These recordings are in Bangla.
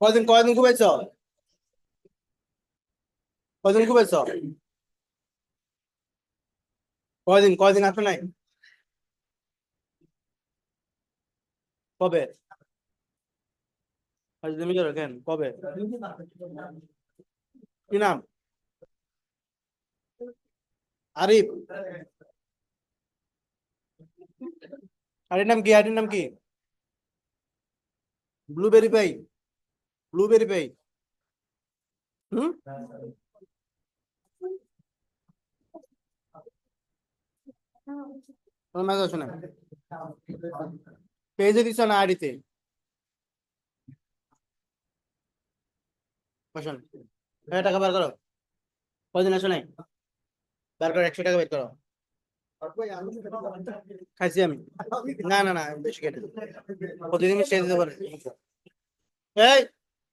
কয়দিন কয়দিন ঘুমাইছ? কয়দিন ঘুমাইছ? কয়দিন কয়দিন আসো নাই? কবে? আজ তুমি যাবে কেন কবে? কি নাম? আরিফ? আরির নাম কি? আরির নাম কি? ব্লুবেরি পাই? ব্লুবেরি পাই? হুম? তোমার মেসেজ আসো না? পেজে দিছ না আইডিতে? বসেন। টাকা বের করো। কয়দিন আসো নাই? বের করো, 100 টাকা বের করো। খাইছি আমি। না না না, বেশি কেটে প্রতিদিন সে দিতে পারে। এই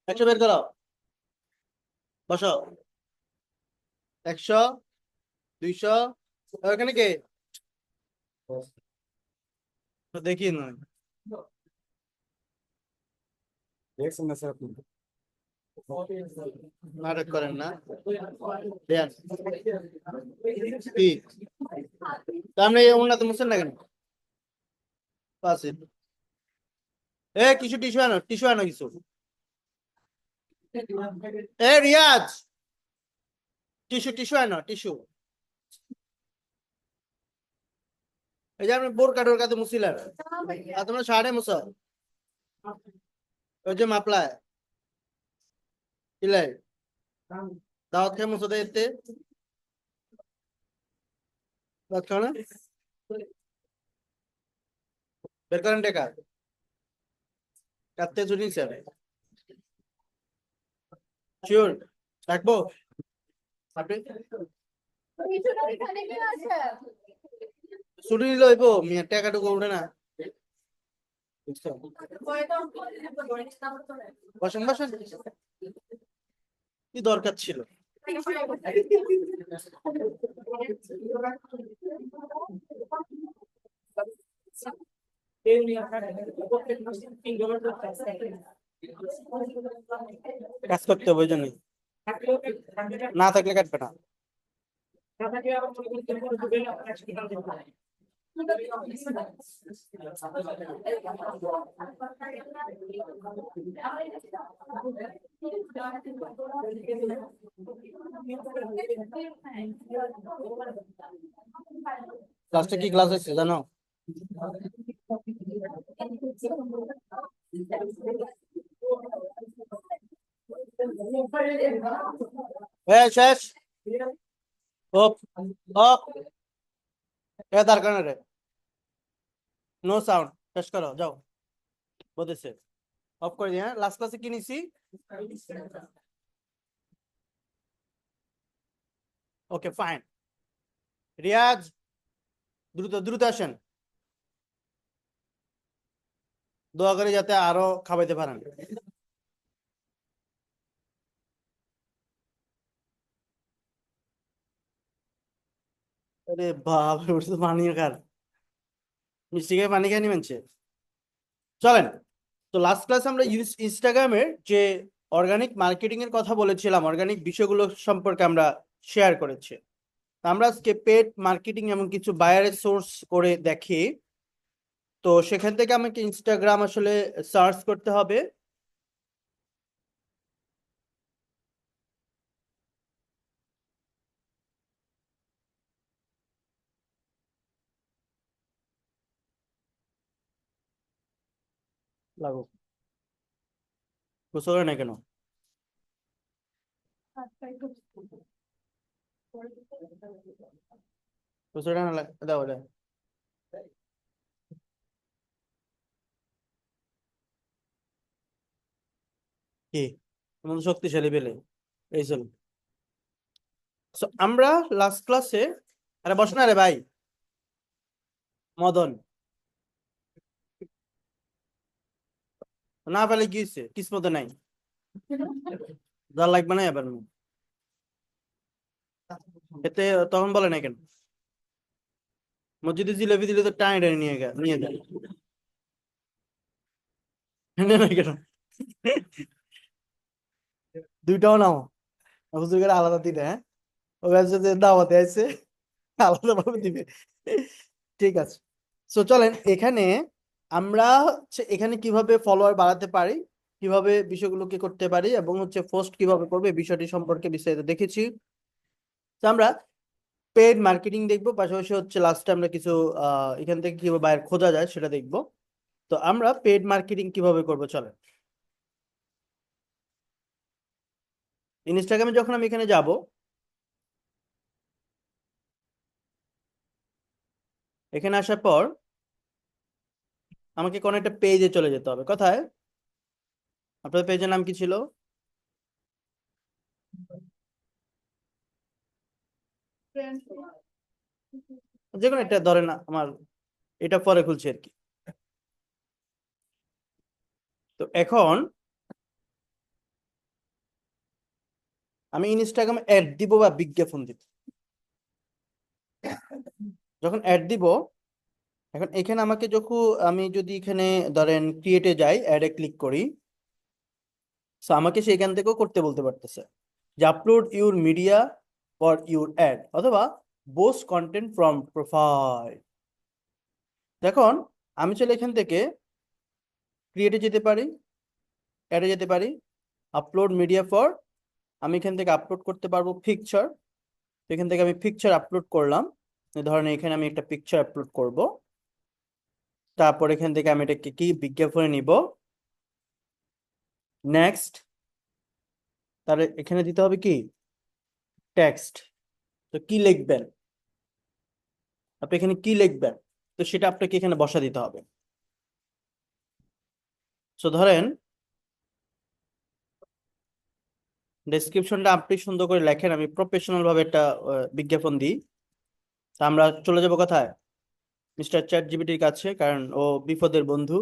100 বের করো। বসো। 100, 200। ওখানে কে? তো দেখি না। দেখছেন না স্যার আপনি? নাটক করেন না? দেন। কি তার মানে উন্নত মুসেন না কেন? পাশে। কিছু টিস্যু আনো, টিস্যু আনো কিছু। রিয়াজ, টিস্যু টিস্যু আনো, টিস্যু। এই যে আপনি বোরকা টোরকাতে মুছিলেন, আর তোমরা সাড়ে মুছো। ওই যে মাপলায় ইলাই দাওয়াত খেয়ে মুছো দিতে। দাওয়াত খাও না? বের করেন টাকা। কাটতে চুরি হিসাবে শিওর রাখবো। আপনি ছুটি নিলে হইব, মেয়ের টাকাটুকু উঠে না। বসেন বসেন। কি দরকার ছিল? কাজ করতে হবে ওই জন্যই। না থাকলে কাটবে না। ক্লাসটা কি ক্লাস হচ্ছে জানো? শেষ। অফ। অফ। দরকার না রে। No sound. শেষ করো যাও। বলতেছে অফ করে দিই। হ্যাঁ, লাস্ট ক্লাসে কি নিছি? Okay fine. রিয়াজ, দ্রুত দ্রুত আসেন। দোয়া করে যাতে আরো খাওয়াইতে পারেন। আরে বাপ রে, ওটা তো পানি খার। মিষ্টি খেয়ে পানি খাই মানছে। চলেন। তো লাস্ট ক্লাসে আমরা ইনস্টাগ্রামের যে অর্গানিক মার্কেটিং এর কথা বলেছিলাম, অর্গানিক বিষয়গুলো সম্পর্কে আমরা শেয়ার করেছি। আমরা আজকে পেড মার্কেটিং এমন কিছু বায়ারের সোর্স করে দেখি। তো সেখান থেকে আমাকে ইনস্টাগ্রাম আসলে সার্চ করতে হবে। লাগো বুঝতে পারে না কেন? বুঝতে পারে না দাও এটা। কি তোমাদের শক্তিশালী পেলে এই চল। আমরা লাস্ট ক্লাসে, আরে বস না রে ভাই মদন, না পেলে কি হয়েছে? কিসমতে নাই, যা লাগবে না এবার। এতে তখন বলে না কেন? মসজিদে জিলাপি দিলে তো টানে টানে নিয়ে যায়। না কেন? দুইটাও নাও, হুজুর করে আলাদা দিবে, হ্যাঁ? ও ভাবছে যে দাওয়াতে আছে, আলাদা ভাবে দিবে। ঠিক আছে, সো চলেন এখানে আমরা হচ্ছে এখানে কিভাবে ফলোয়ার বাড়াতে পারি, কিভাবে বিষয়গুলোকে করতে পারি, এবং হচ্ছে পোস্ট কিভাবে করবে এই বিষয়টি সম্পর্কে বিস্তারিত দেখেছি। তো আমরা পেড মার্কেটিং দেখবো, পাশাপাশি হচ্ছে লাস্টে আমরা কিছু এখান থেকে কিভাবে বায়ার খোঁজা যায় সেটা দেখবো। তো আমরা পেড মার্কেটিং কিভাবে করবো চলেন। ইনস্টাগ্রামে যখন আমি এখানে যাব, এখানে আসার পর আমাকে কোনো একটা পেজে চলে যেতে হবে। কোথায়? আপনাদের পেজের নাম কি ছিল? যে কোনো একটা ধরেন, আমার এটা পরে খুলছি আর কি। তো এখন আমি ইনস্টাগ্রামে অ্যাড দিব বা বিজ্ঞাপন দিব। যখন অ্যাড দিব, এখন এখানে আমাকে যখন আমি যদি এখানে ধরেন ক্রিয়েটে যাই, অ্যাডে ক্লিক করি, তো আমাকে সেখান থেকেও করতে বলতে পারতেছে যে upload your media for your add, অথবা বোস্ট কন্টেন্ট ফ্রম প্রোফাইল। দেখুন, আমি চলে এখান থেকে ক্রিয়েটে যেতে পারি, অ্যাডে যেতে পারি, আপলোড মিডিয়া ফর, আমি এখান থেকে আপলোড করতে পারবো পিকচার। এখান থেকে আমি পিকচার আপলোড করলাম, ধরেন এখানে আমি একটা পিকচার আপলোড করব। তারপর এখান থেকে আমি এটাকে কি বিজ্ঞাপনে নিব, নেক্সট। তাহলে এখানে দিতে হবে কি টেক্সট। তো কি লিখবেন আপনি, এখানে কি লিখবেন, তো সেটা আপনাকে এখানে বসা দিতে হবে। তো ধরেন ডেসক্রিপশনটা আপনি সুন্দর করে লেখেন, আমি প্রফেশনাল ভাবে একটা বিজ্ঞাপন দিই। তা আমরা চলে যাব কোথায়? মিস্টার চ্যাট জিপিটির কাছে, কারণ ও বিপদের বন্ধু।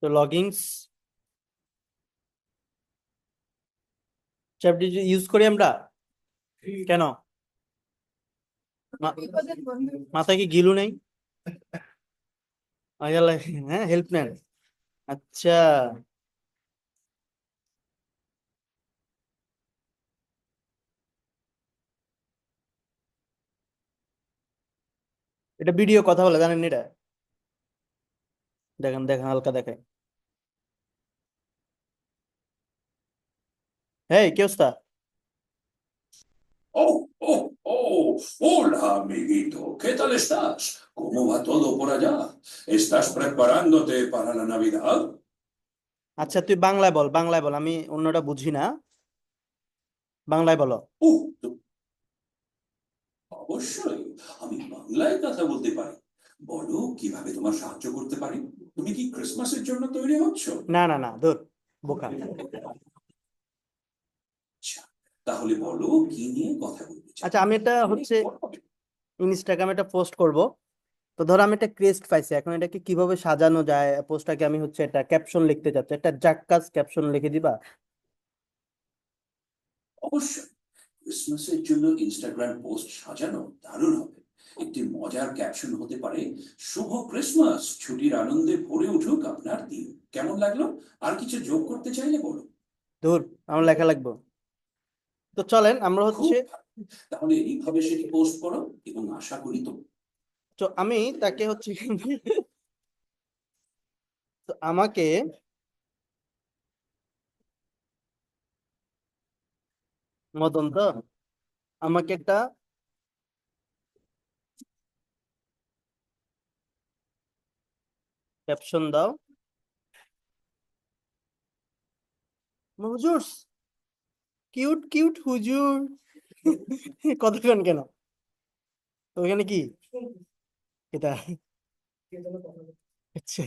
তো লগইনস চ্যাট জিপিটি ইউজ করি আমরা কেন? মা- মাথায় কি গিলু নেই? আয়াল্লাহ, হ্যাঁ হেল্প নেন। আচ্ছা, এটা ভিডিও কথা বলে জানেন এটা? দেখেন দেখেন, হালকা দেখেন। হ্যাঁ, কি অবস্থা? Oh, oh, oh, hola, amiguito. ¿Qué tal estás? ¿Cómo va todo por allá? ¿Estás preparándote para la Navidad? আচ্ছা তুই বাংলায় বল, বাংলায় বল, আমি অন্যটা বুঝি না, বাংলায় বলো। তো অবশ্যই আমি বাংলায় কথা বলতে পারি। বলো কিভাবে তোমার সাহায্য করতে পারি। তুমি কি ক্রিসমাসের জন্য তৈরি হচ্ছ? না না না, ধুর, বোকা। আচ্ছা, তাহলে বলো কি নিয়ে কথা বলতে চাও। আচ্ছা, আমি এটা তুমি হচ্ছে বলো। ইনস্টাগ্রামে একটা পোস্ট করব। তো ধরো আমি একটা ক্রেস্ট পাইছি, এখন এটাকে কিভাবে সাজানো যায় পোস্টটাকে, আমি হচ্ছে একটা ক্যাপশন লিখতে চাচ্ছি, একটা জাক্কাস ক্যাপশন লিখে দিবা। অবশ্যই, ক্রিসমাসের জন্য ইনস্টাগ্রাম পোস্ট সাজানো দারুণ হবে। একটি মজার ক্যাপশন হতে পারে, শুভ ক্রিসমাস, ছুটির আনন্দে ভরে উঠুক আপনার দিন। কেমন লাগলো? আর কিছু যোগ করতে চাইলে বলো। ধুর, আমার লেখা লাগবে। তো চলেন আমরা খুব হচ্ছে, ভালো, তাহলে এইভাবে সেটি পোস্ট করো এবং আশা করি তো। তো আমি তাকে হচ্ছে তো আমাকে মদন তো আমাকে একটা ক্যাপশন দাও। হুজুর, কিউট কিউট হুজুর। কতক্ষণ কেন? তো ওখানে কি এটা? আচ্ছা,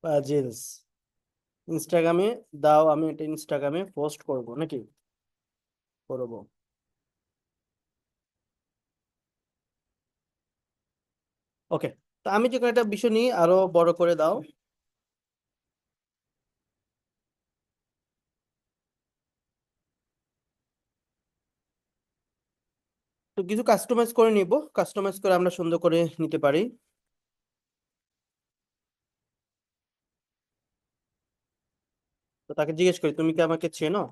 পাজেলস ইনস্টাগ্রামে দাও, আমি এটা ইনস্টাগ্রামে পোস্ট করব নাকি? করব। ওকে, তো আমি যে কোনো একটা বিষয় নিয়ে আরো বড় করে দাও। কিছু কাস্টমাইজ করে নিব, কাস্টমাইজ করে আমরা সুন্দর করে নিতে পারি। তো তাকে জিজ্ঞেস করি, তুমি কি আমাকে চেনো?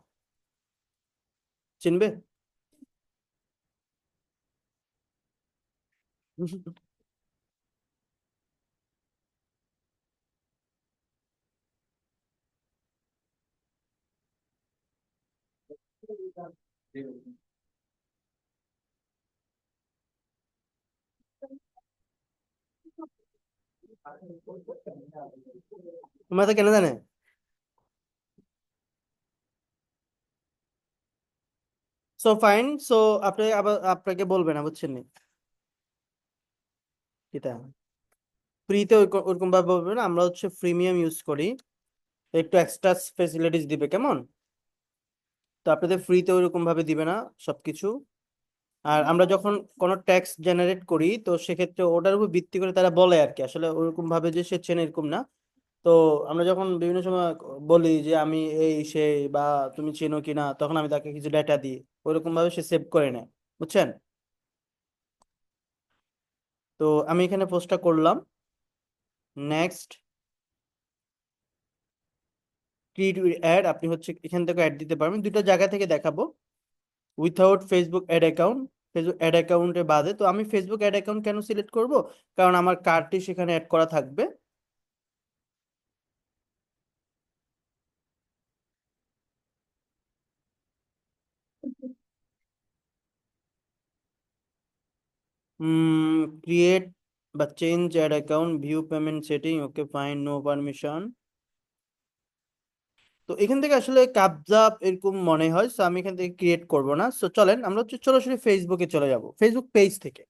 চিনবে? তোমার তো কেন জানে? সো ফাইন, সো আপনি আবার আপনাকে বলবে না, বুঝছেন নি? এটা ফ্রিতে ওরকম ভাবে বলবে না, আমরা হচ্ছে প্রিমিয়াম ইউজ করি, একটু এক্সট্রা ফেসিলিটিস দিবে, কেমন? তো আপনাদের ফ্রিতে ওইরকম ভাবে দিবে না সবকিছু। আর আমরা যখন কোনো ট্যাক্স জেনারেট করি, তো সেক্ষেত্রে ওটার উপর ভিত্তি করে তারা বলে আর কি, আসলে ওরকম ভাবে যে সে চেনে এরকম না। তো আমরা যখন বিভিন্ন সময় বলি যে আমি এই সেই বা তুমি চেনো কিনা, তখন আমি তাকে কিছু ডেটা দিই, ওইরকম ভাবে সে সেভ করে নেয়, বুঝছেন? তো আমি এখানে পোস্টটা করলাম। নেক্সট, ক্রিয়েট অ্যাড, আপনি হচ্ছে এখান থেকে অ্যাড দিতে পারবেন, দুটো জায়গা থেকে দেখাবো। Without Facebook ad account, Facebook ad অ্যাকাউন্টে বাদে। তো আমি ফেসবুক অ্যাড অ্যাকাউন্ট কেন সিলেক্ট করব? কারণ আমার কার্ডটি সেখানে অ্যাড করা থাকবে। ক্রিয়েট বা change add account, view payment setting, okay fine, no permission. তো এখান থেকে আসলে কাবজাব এরকম মনে হয়, সো আমি এখান থেকে ক্রিয়েট করব না। সো চলেন আমরা হচ্ছে সরাসরি ফেসবুকে চলে যাব, ফেসবুক পেজ থেকে।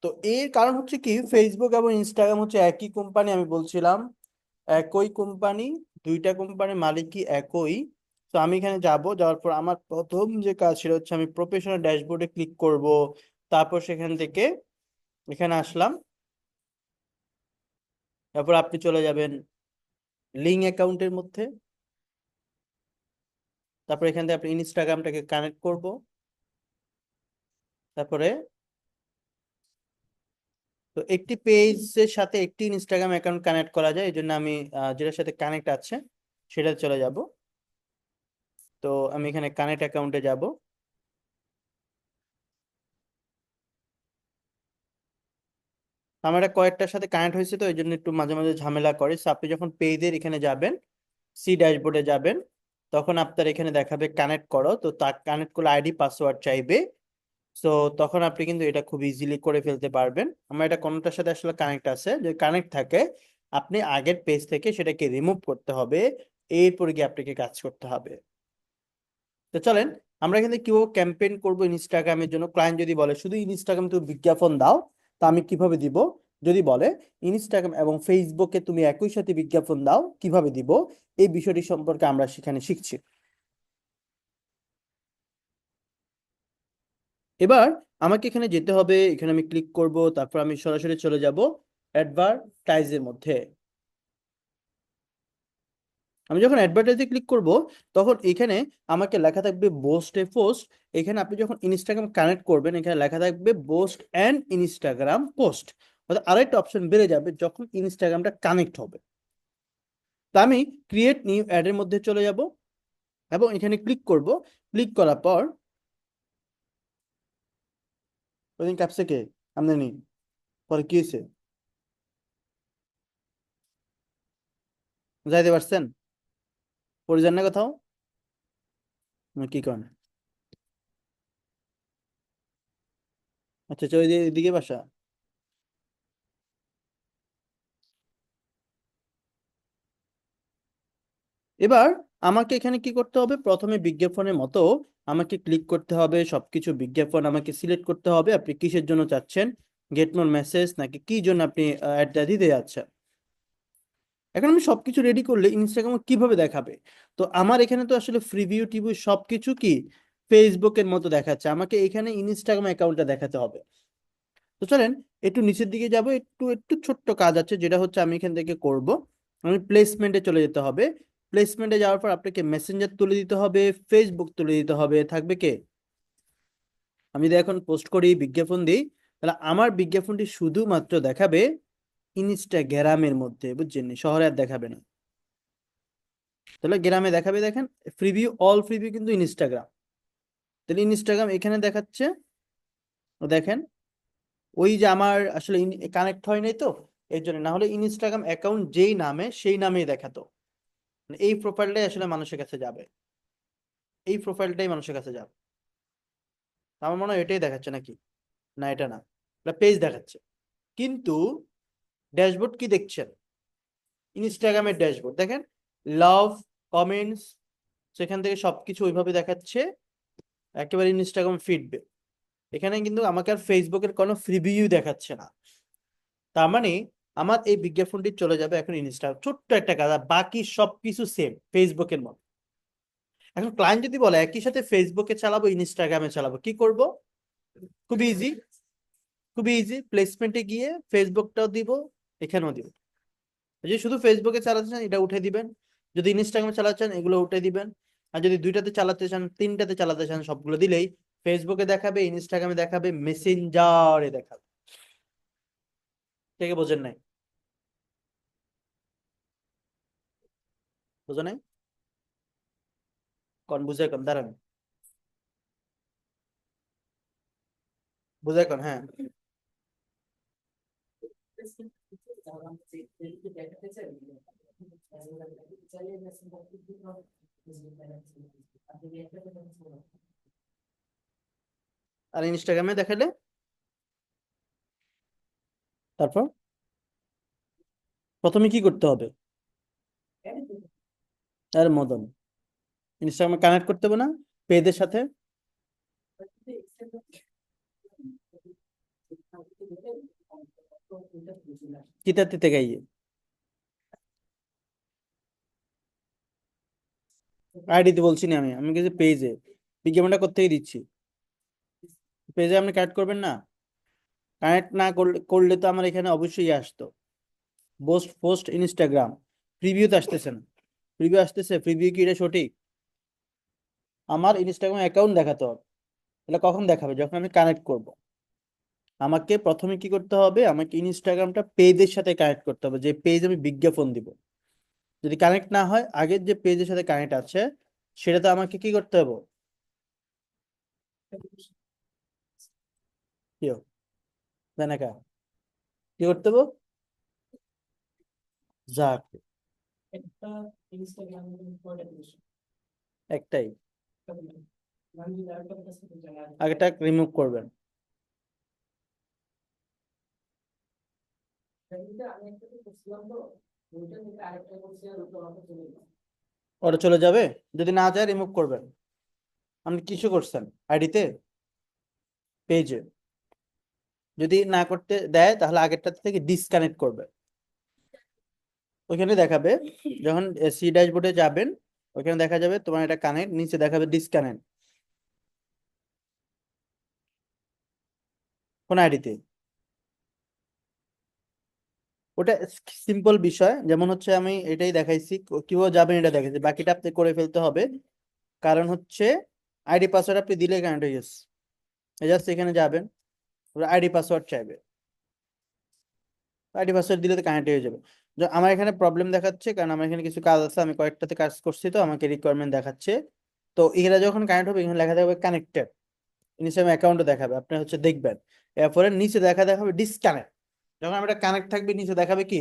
তো এর কারণ হচ্ছে কি, ফেসবুক এবং ইনস্টাগ্রাম হচ্ছে একই কোম্পানি, আমি বলছিলাম একই কোম্পানি, দুইটা কোম্পানির মালিকই একই। তো আমি এখানে যাব, যাওয়ার পর আমার প্রথম যে কাজ সেটা হচ্ছে আমি প্রফেশনাল ড্যাশবোর্ডে ক্লিক করব। তারপর সেখান থেকে এখানে আসলাম, তারপর আপনি চলে যাবেন লিঙ্ক অ্যাকাউন্টের মধ্যে। তারপর এখান থেকে আপনি ইনস্টাগ্রামটাকে কানেক্ট করব। তারপরে তো একটি পেজের সাথে একটি ইনস্টাগ্রাম অ্যাকাউন্ট কানেক্ট করা যায়, এই জন্য আমি যেটার সাথে কানেক্ট আছে সেটা চলে যাব। তো আমি এখানে কানেক্ট অ্যাকাউন্টে যাব। আমার এটা কয়েকটার সাথে কানেক্ট হয়েছে, তো এই জন্য একটু মাঝে মাঝে ঝামেলা করে। So, আপনি যখন পেজের এখানে যাবেন, সি ড্যাশবোর্ডে যাবেন, তখন আপনার এখানে দেখাবে কানেক্ট করো, তো তা কানেক্ট করলে আইডি পাসওয়ার্ড চাইবে। সো তখন আপনি কিন্তু এটা খুব ইজিলি করে ফেলতে পারবেন। আমার এটা কোনটার সাথে আসলে কানেক্ট আছে, যদি কানেক্ট থাকে আপনি আগের পেজ থেকে সেটাকে রিমুভ করতে হবে, এরপরে গিয়ে আপনাকে কাজ করতে হবে। তো চলেন আমরা এখানে কিভাবে ক্যাম্পেইন করব ইনস্টাগ্রামের জন্য। ক্লায়েন্ট যদি বলে শুধু ইনস্টাগ্রামে তুমি বিজ্ঞাপন দাও, তা আমি কিভাবে দিব? যদি বলে ইনস্টাগ্রাম এবং ফেসবুকে তুমি একই সাথে বিজ্ঞাপন দাও, কিভাবে দিব? এই বিষয়টি সম্পর্কে আমরা সেখানে শিখছি। এবার আমাকে এখানে যেতে হবে, এখানে আমি ক্লিক করব, তারপর আমি সরাসরি চলে যাব অ্যাডভার্টাইজের মধ্যে। আমি যখন অ্যাডভার্টাইজে ক্লিক করব, তখন এখানে আমাকে লেখা থাকবে বোস্ট এ পোস্ট। এখানে আপনি যখন ইনস্টাগ্রাম কানেক্ট করবেন, এখানে লেখা থাকবে বোস্ট অ্যান্ড ইনস্টাগ্রাম পোস্ট, অর্থাৎ আরেকটা অপশন বেড়ে যাবে যখন ইনস্টাগ্রামটা কানেক্ট হবে। তা আমি ক্রিয়েট নিউ অ্যাডের মধ্যে চলে যাব এবং এখানে ক্লিক করব। ক্লিক করার পর ওইদিন ক্যাপসে কে আমদানি পরে কি হয়েছে, যাইতে পারছেন? পরে যান না কোথাও? কি করেন? আচ্ছা আচ্ছা, ওই যে এদিকে বাসা। এবার আমাকে এখানে কি করতে হবে, প্রথমে বিজ্ঞাপনের মতো আমাকে ক্লিক করতে হবে, সবকিছু বিজ্ঞাপন আমাকে সিলেক্ট করতে হবে। আপনি কিসের জন্য চাচ্ছেন, গেট মোর মেসেজ নাকি কি জন্য আপনি অ্যাডটা দিতে যাচ্ছেন? এখন আমি সবকিছু রেডি করলে ইনস্টাগ্রামে কিভাবে দেখাবে? তো আমার এখানে তো আসলে প্রিভিউ টিভিউ সবকিছু কি ফেসবুকের মতো দেখাচ্ছে, আমাকে এখানে ইনস্টাগ্রাম অ্যাকাউন্টটা দেখাতে হবে। তো চলেন একটু নিচের দিকে যাব, একটু একটু ছোট্ট কাজ আছে যেটা হচ্ছে আমি এখান থেকে করব। আমি প্লেসমেন্টে চলে যেতে হবে। প্লেসমেন্টে যাওয়ার পর আপনাকে মেসেঞ্জার তুলে দিতে হবে, ফেসবুক তুলে দিতে হবে, থাকবে কে? আমি যদি এখন পোস্ট করি, বিজ্ঞাপন দিই, তাহলে আমার বিজ্ঞাপনটি শুধুমাত্র দেখাবে ইনস্টাগ্রামের মধ্যে, বুঝছেন? শহরে আর দেখাবে না। তাহলে গ্রামে দেখাবে, দেখেন প্রিভিউ, অল প্রিভিউ কিন্তু ইনস্টাগ্রাম। তাহলে ইনস্টাগ্রাম এখানে দেখাচ্ছে, দেখেন ওই যে আমার আসলে কানেক্ট হয় নাই তো, এই জন্য। না হলে ইনস্টাগ্রাম অ্যাকাউন্ট যেই নামে সেই নামেই দেখাতো। মানে এই প্রোফাইলটাই আসলে মানুষের কাছে যাবে, এই প্রোফাইলটাই মানুষের কাছে যাবে। আমার মনে হয় এটাই দেখাচ্ছে নাকি? না, এটা না, এটা পেজ দেখাচ্ছে। কিন্তু ড্যাশবোর্ড কি দেখছেন? ইনস্টাগ্রামের ড্যাশবোর্ড দেখেন, লাভ, কমেন্টস, সেখান থেকে সবকিছু ওইভাবে দেখাচ্ছে, একেবারে ইনস্টাগ্রাম ফিডবে। এখানে কিন্তু আমাকে আর ফেসবুকের কোনো প্রিভিউ দেখাচ্ছে না। তার মানে আমার এই বিজ্ঞাপনটি চলে যাবে এখন ইনস্টাগ্রাম, ছোট্ট একটা কাজ, আর বাকি সবকিছু সেম ফেসবুকের মতো। এখন ক্লায়েন্ট যদি বলে একই সাথে ফেসবুকে চালাবো, ইনস্টাগ্রামে চালাবো, কি করব? খুবই ইজি, খুবই ইজি। প্লেসমেন্টে গিয়ে ফেসবুকটাও দিব, এখানেও দিব। যদি শুধু ফেসবুকে চালাতে চান এটা উঠে দিবেন, যদি ইনস্টাগ্রামে চালাতে চান এগুলো উঠে দিবেন, আর যদি দুইটাতে চালাতে চান, তিনটাতে চালাতে চান, সবগুলো দিলেই ফেসবুকে দেখাবে, ইনস্টাগ্রামে দেখাবে, মেসেঞ্জারে দেখাবে। থেকে বোঝেন নাই? বোঝেন নাই? কোন বুঝে কোন, দাঁড়ান, বুঝে কোন, হ্যাঁ। আর ইনস্টাগ্রামে দেখালে তারপর প্রথমে কি করতে হবে? আর মদন, ইনস্টাগ্রামে কানেক্ট করতে হবে না পেজের সাথে? চিতাতে গাইয়ে আইডিতে বলছি না, আমি কিছু পেজে বিজ্ঞাপনটা কোত্থেকে দিচ্ছি? পেজে আপনি কানেক্ট করবেন না? কানেক্ট না করলে করলে তো আমার এখানে অবশ্যই আসতো পোস্ট, পোস্ট ইনস্টাগ্রাম, প্রিভিউতে আসতেছে না। প্রিভিউ আসতেছে, প্রিভিউ কি এটা সঠিক? আমার ইনস্টাগ্রাম অ্যাকাউন্ট দেখাতে হবে। এটা কখন দেখাবে? যখন আমি কানেক্ট করব। আমাকে প্রথমে কি করতে হবে? আমাকে ইনস্টাগ্রামটা পেজের সাথে কানেক্ট করতে হবে, যে পেজ আমি বিজ্ঞাপন দিব। যদি কানেক্ট না হয়, আগের যে পেজের সাথে কানেক্ট আছে সেটাতে আমাকে কি করতে হবে? কি জানাকা কি করতে হবে? যাক, একটাই, আগেটা রিমুভ করবেন। ওটা চলে যাবে, যদি না যায় রিমুভ করবেন। আপনি কিছু করছেন আইডিতে, পেজে, যদি না করতে দেয় তাহলে আগেরটা থেকে ডিসকানেক্ট করবে। ওইখানে দেখাবে, যখন সি ড্যাশবোর্ডে যাবেন ওইখানে দেখা যাবে তোমার এটা কানেক্ট, নিচে দেখাবে ডিসকানেক্ট। কোন আইডিতে? ওটা সিম্পল বিষয়, যেমন হচ্ছে আমি এটাই দেখাইছি, কিভাবে যাবেন এটা দেখাইছি, বাকিটা আপনি করে ফেলতে হবে। কারণ হচ্ছে আইডি পাসওয়ার্ড আপনি দিলে কানেক্ট হয়ে গেছে, জাস্ট এখানে যাবেন, আইডি পাসওয়ার্ড চাইবে, আইডি পাসওয়ার্ড দিলে তো কানেক্ট হয়ে যাবে। আমার এখানে প্রবলেম দেখাচ্ছে কারণ আমার এখানে কিছু কাজ আছে, আমি কয়েকটাতে কাজ করছি, তো আমাকে রিকোয়ারমেন্ট দেখাচ্ছে। তো এখানে যখন কানেক্ট হবে এখানে লেখা থাকবে কানেক্টেড, ইনস্টাগ্রাম অ্যাকাউন্টও দেখাবে, আপনি হচ্ছে দেখবেন। এরপরে নিচে দেখাবে ডিসকানেক্ট। যখন আমরা কানেক্ট থাকবে নিচে দেখাবে কি,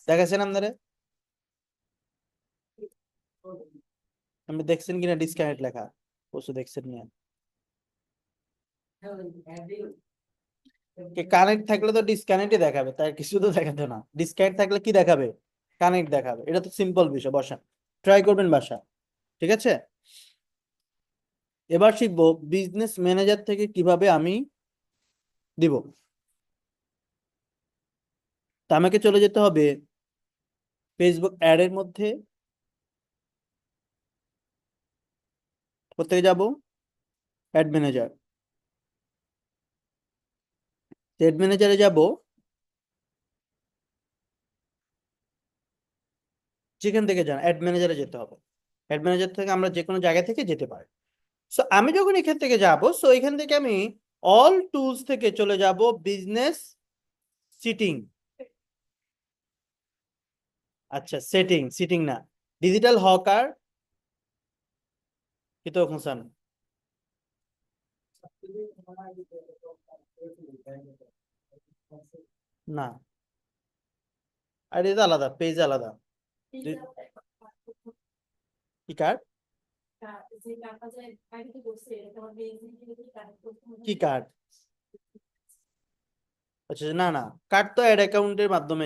দেখাচ্ছেন আপনারা? আপনি দেখছেন কিনা ডিসকানেক্ট লেখা? অবশ্যই দেখছেন না। কানেক্ট থাকলে তো ডিসকানেক্টই দেখাবে, তার কিছু তো দেখাবে না। ডিসকানেক্ট থাকলে কি দেখাবে? কানেক্ট দেখাবে। এটা তো সিম্পল বিষয়, বসা ট্রাই করবেন বাসা। ঠিক আছে, এবার শিখবো বিজনেস ম্যানেজার থেকে কিভাবে আমি দিব। তা আমাকে চলে যেতে হবে ফেসবুক অ্যাড এর মধ্যে। কোথায় যাব? Add manager. অ্যাড ম্যানেজারে যাব, যেখান থেকে যান অ্যাড ম্যানেজারে যেতে হবে। অ্যাড ম্যানেজার থেকে আমরা যে কোনো জায়গা থেকে যেতে পারি। সো আমি যখন এখান থেকে যাব, সো এখান থেকে আমি অল টুলস থেকে চলে যাব বিজনেস সিটিং। আচ্ছা, সিটিং না, ডিজিটাল হকার কিন্তু হোসেন না, আর এটা আলাদা, পেজ আলাদা। কি কার্ড? কি কার্ড? আচ্ছা, না না, কার্ড তো অ্যাড অ্যাকাউন্টের মাধ্যমে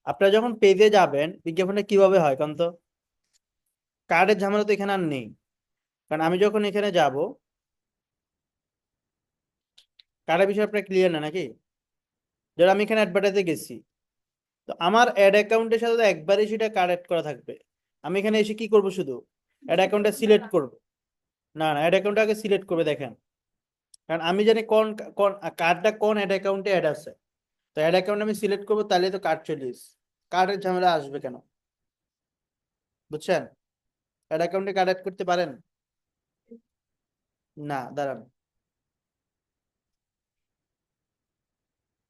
আপনারা যখন পেজে যাবেন বিজ্ঞাপনটা কিভাবে হয় কারণ তো কার্ডের ঝামেলা তো এখানে আর নেই। কারণ আমি যখন এখানে যাব, কার্ডের বিষয়ে আপনার ক্লিয়ার না নাকি? ধর আমি এখানে অ্যাডভার্টাইজে গেছি, তো আমার অ্যাড অ্যাকাউন্টের সাথে তো একবারই সেটা কার্ড অ্যাড করা থাকবে। আমি এখানে এসে কি করব, শুধু অ্যাড অ্যাকাউন্টটা সিলেক্ট করব। না না, অ্যাড অ্যাকাউন্টটা আগে সিলেক্ট করবে দেখেন, কারণ আমি জানি কোন কোন কার্ডটা কোন অ্যাড অ্যাকাউন্টে অ্যাড আছে। তো অ্যাড অ্যাকাউন্ট আমি সিলেক্ট করবো, তাহলে তো কার্ড চলে এসেছে। কার্ডের ঝামেলা আসবে কেন, বুঝছেন? অ্যাড অ্যাকাউন্টে কার্ড অ্যাড করতে পারেন? না, দাঁড়ান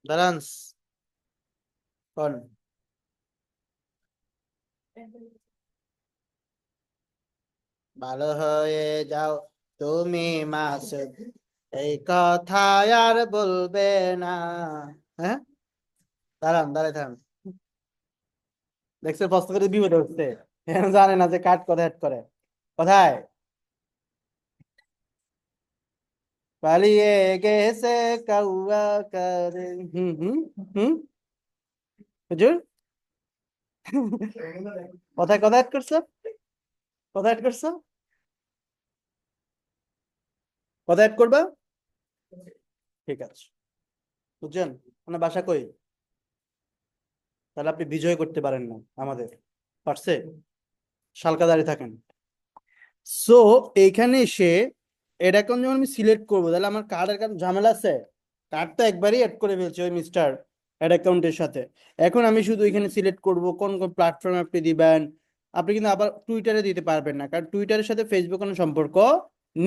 দাঁড়ান, কোন ভালো হয়ে যাও তুমি মাসুদ, এই কথা আর বলবে না। হ্যাঁ, দাঁড়ান দাঁড়াই থাকুন। দেখছে প্রশ্ন করে বিপদে উঠছে, এখন জানে না যে কার্ড কোথায় অ্যাড করে। কোথায় পালিয়ে গেছে কাউয়া করে। হুম হুম হুম, হুজুর কোথায় কোথায় অ্যাড করছো? কোথায় অ্যাড করছো? কোথায় অ্যাড করবা? ঠিক আছে, বুঝছেন? মানে বাসা কই? তাহলে আপনি বিজয় করতে পারেন না আমাদের, পারছে? শালকা দাঁড়িয়ে থাকেন। সো এইখানে এসে এটা এখন যখন আমি সিলেক্ট করবো, তাহলে আমার কার্ডের কার্ড ঝামেলা আছে। কার্ড তো একবারই অ্যাড করে ফেলছে ওই মিস্টার অ্যাড অ্যাকাউন্টের সাথে। এখন আমি শুধু এখানে সিলেক্ট করব কোন কোন প্ল্যাটফর্মে আপনি দিবেন। আপনি কিন্তু আবার টুইটারে দিতে পারবেন না, কারণ টুইটারের সাথে ফেসবুক কোনো সম্পর্ক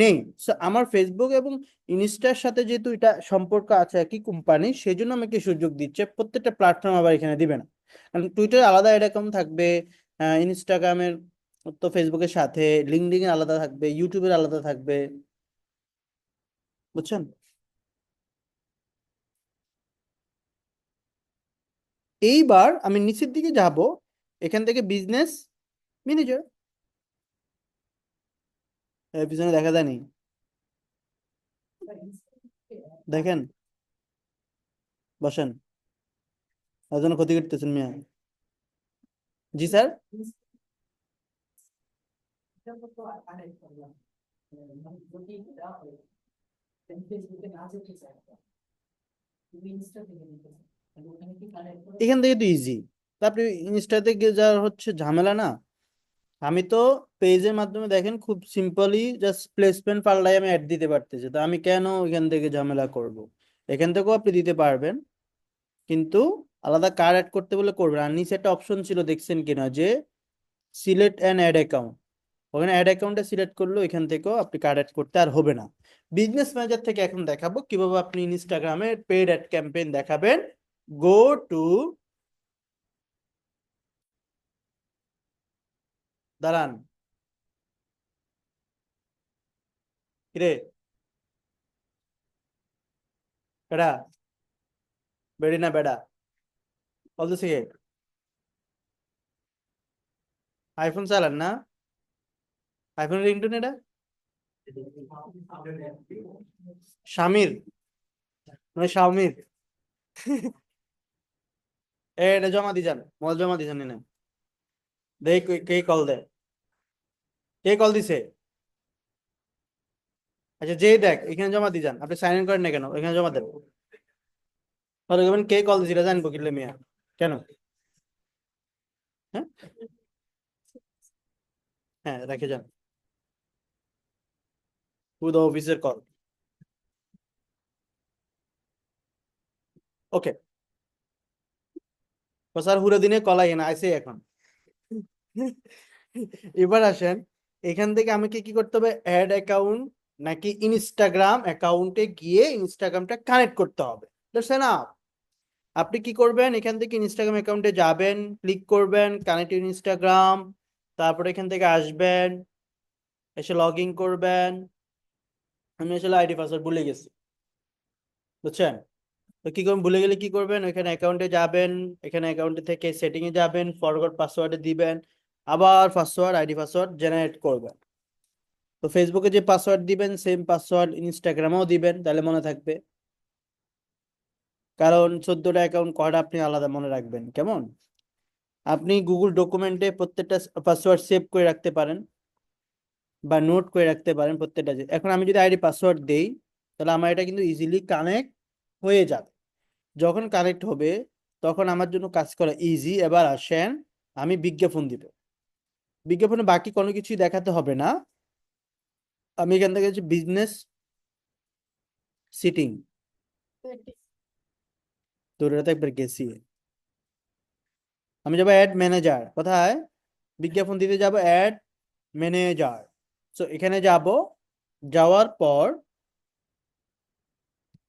নেই। সো আমার ফেসবুক এবং ইনস্টার সাথে যেহেতু এটা সম্পর্ক আছে একই কোম্পানি, সেই জন্য আমাকে সুযোগ দিচ্ছে প্রত্যেকটা প্ল্যাটফর্ম আবার এখানে দিবে না। কারণ টুইটারে আলাদা অ্যাড অ্যাকাউন্ট থাকবে, ইনস্টাগ্রামের তো ফেসবুকের সাথে, লিঙ্কডইন আলাদা থাকবে, ইউটিউবের আলাদা থাকবে, বুঝছেন? এইবার আমি নিচের দিকে যাব, এখান থেকে বিজনেস ম্যানেজার, পিছনে দেখা যায়নি, দেখেন, বসেন, তার জন্য ক্ষতি করতেছেন মিয়া। জি স্যার। এখান থেকে তো ইজি, তারপরে ইনস্টাতে গিয়ে যা হচ্ছে ঝামেলা না। আমি তো পেজের মাধ্যমে দেখেন খুব সিম্পলি জাস্ট প্লেসমেন্ট পাল্টাই আমি অ্যাড দিতে পারতেছি, তো আমি কেন এখান থেকে ঝামেলা করব? এখান থেকেও আপনি দিতে পারবেন, কিন্তু আলাদা কার্ড অ্যাড করতে বলে করবেন। আর নিচে একটা অপশন ছিল, দেখছেন কিনা, যে সিলেক্ট অ্যান অ্যাড অ্যাকাউন্ট। ওখানে অ্যাড অ্যাকাউন্টে সিলেক্ট করলে এখান থেকেও আপনি কার্ড অ্যাড করতে আর হবে না। বিজনেস ম্যানেজার থেকে এখন দেখাবো কিভাবে আপনি ইনস্টাগ্রামে পেড অ্যাড ক্যাম্পেইন দেখাবেন। গো টু, দাঁড়ান, কিরে বেড়া, বেড়ি না বেড়া, বলতেছি কে? আইফোন চালান না? আইফোন রিংটোন এটা শামির, মানে শাওমির। এটা জমা দি যান, মোবাইল জমা দি যান, না দেখ কে কল দেয়, কে কল দিছে? আচ্ছা, যেই দেখ এখানে জমা দি যান, আপনি সাইন ইন করেন না কেন, এখানে জমা দেন। তাহলে বলবেন কে কল দিছিল, জানবো কিলে মিয়া, কেন? হ্যাঁ হ্যাঁ, রেখে যান, টু দ্য অফিসের কল। ওকে, স্যার পুরো দিনে কলাই না আইসে এখন। এবার আসেন, এখান থেকে আমাকে কি করতে হবে, অ্যাড অ্যাকাউন্ট নাকি ইনস্টাগ্রাম অ্যাকাউন্টে গিয়ে ইনস্টাগ্রামটা কানেক্ট করতে হবে? That's enough. আপনি কি করবেন, এখান থেকে ইনস্টাগ্রাম অ্যাকাউন্টে যাবেন, ক্লিক করবেন কানেক্ট ইনস্টাগ্রাম, তারপরে এখান থেকে আসবেন, এসে লগ ইন করবেন। আমি আসলে আইডি পাসওয়ার্ড ভুলে গেছি, বুঝছেন? তো কি করবেন, ভুলে গেলে কি করবেন, ওইখানে অ্যাকাউন্টে যাবেন, এখানে অ্যাকাউন্টে থেকে সেটিং এ যাবেন, ফরগট পাসওয়ার্ডে দিবেন, আবার পাসওয়ার্ড আইডি পাসওয়ার্ড জেনারেট করবেন। তো ফেসবুকে যে পাসওয়ার্ড দিবেন সেম পাসওয়ার্ড ইনস্টাগ্রামেও দিবেন, তাহলে মনে থাকবে। কারণ 14টা অ্যাকাউন্ট কয়টা আপনি আলাদা মনে রাখবেন, কেমন? আপনি গুগল ডকুমেন্টে প্রত্যেকটা পাসওয়ার্ড সেভ করে রাখতে পারেন বা নোট করে রাখতে পারেন প্রত্যেকটা। এখন আমি যদি আইডি পাসওয়ার্ড দেই, তাহলে আমার এটা কিন্তু ইজিলি কানেক্ট হয়ে যাবে। যখন কানেক্ট হবে তখন আমার জন্য কাজ করা ইজি। এবার আসেন, আমি বিজ্ঞাপন দিব। বিজ্ঞাপনে বাকি কোনো কিছুই দেখাতে হবে না। আমি এখান থেকে বিজনেস সিটিং, তো ওটাতে একবার গেছি। আমি যাবো অ্যাড ম্যানেজার, কোথায়? বিজ্ঞাপন দিতে যাব অ্যাড ম্যানেজার। সো এখানে যাব, যাওয়ার পর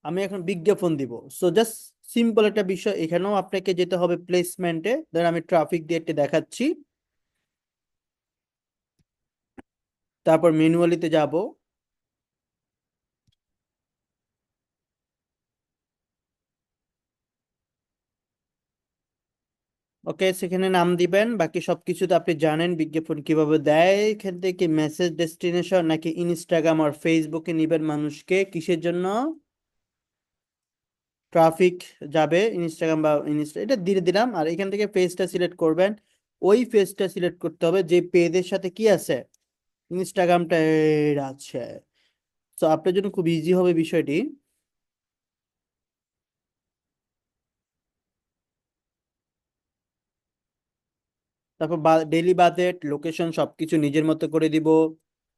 আমি এখন বিজ্ঞাপন দিব। সো জাস্ট সিম্পল একটা বিষয়, এখানেও আপনাকে যেতে হবে প্লেসমেন্টে। দেন আমি ট্রাফিক দিয়ে একটু দেখাচ্ছি, তারপর ম্যানুয়ালিতে যাব। ওকে, সেখানে নাম দিবেন, বাকি সবকিছু তো আপনি জানেন বিজ্ঞাপন কিভাবে দেয়। এখান থেকে মেসেজ ডেস্টিনেশন নাকি ইনস্টাগ্রাম আর ফেসবুকে নিবেন মানুষকে, কিসের জন্য? ট্রাফিক যাবে ইনস্টাগ্রাম বা ইনস্টা, এটা দিয়ে দিলাম। আর এখান থেকে পেজটা সিলেক্ট করবেন, ওই পেজটা সিলেক্ট করতে হবে যে পেজের সাথে কি আছে, ইনস্টাগ্রামটা এর আছে। তো আপনার জন্য খুব ইজি হবে বিষয়টি। তারপর ডেইলি বাজেট, লোকেশন সবকিছু নিজের মতো করে দিব।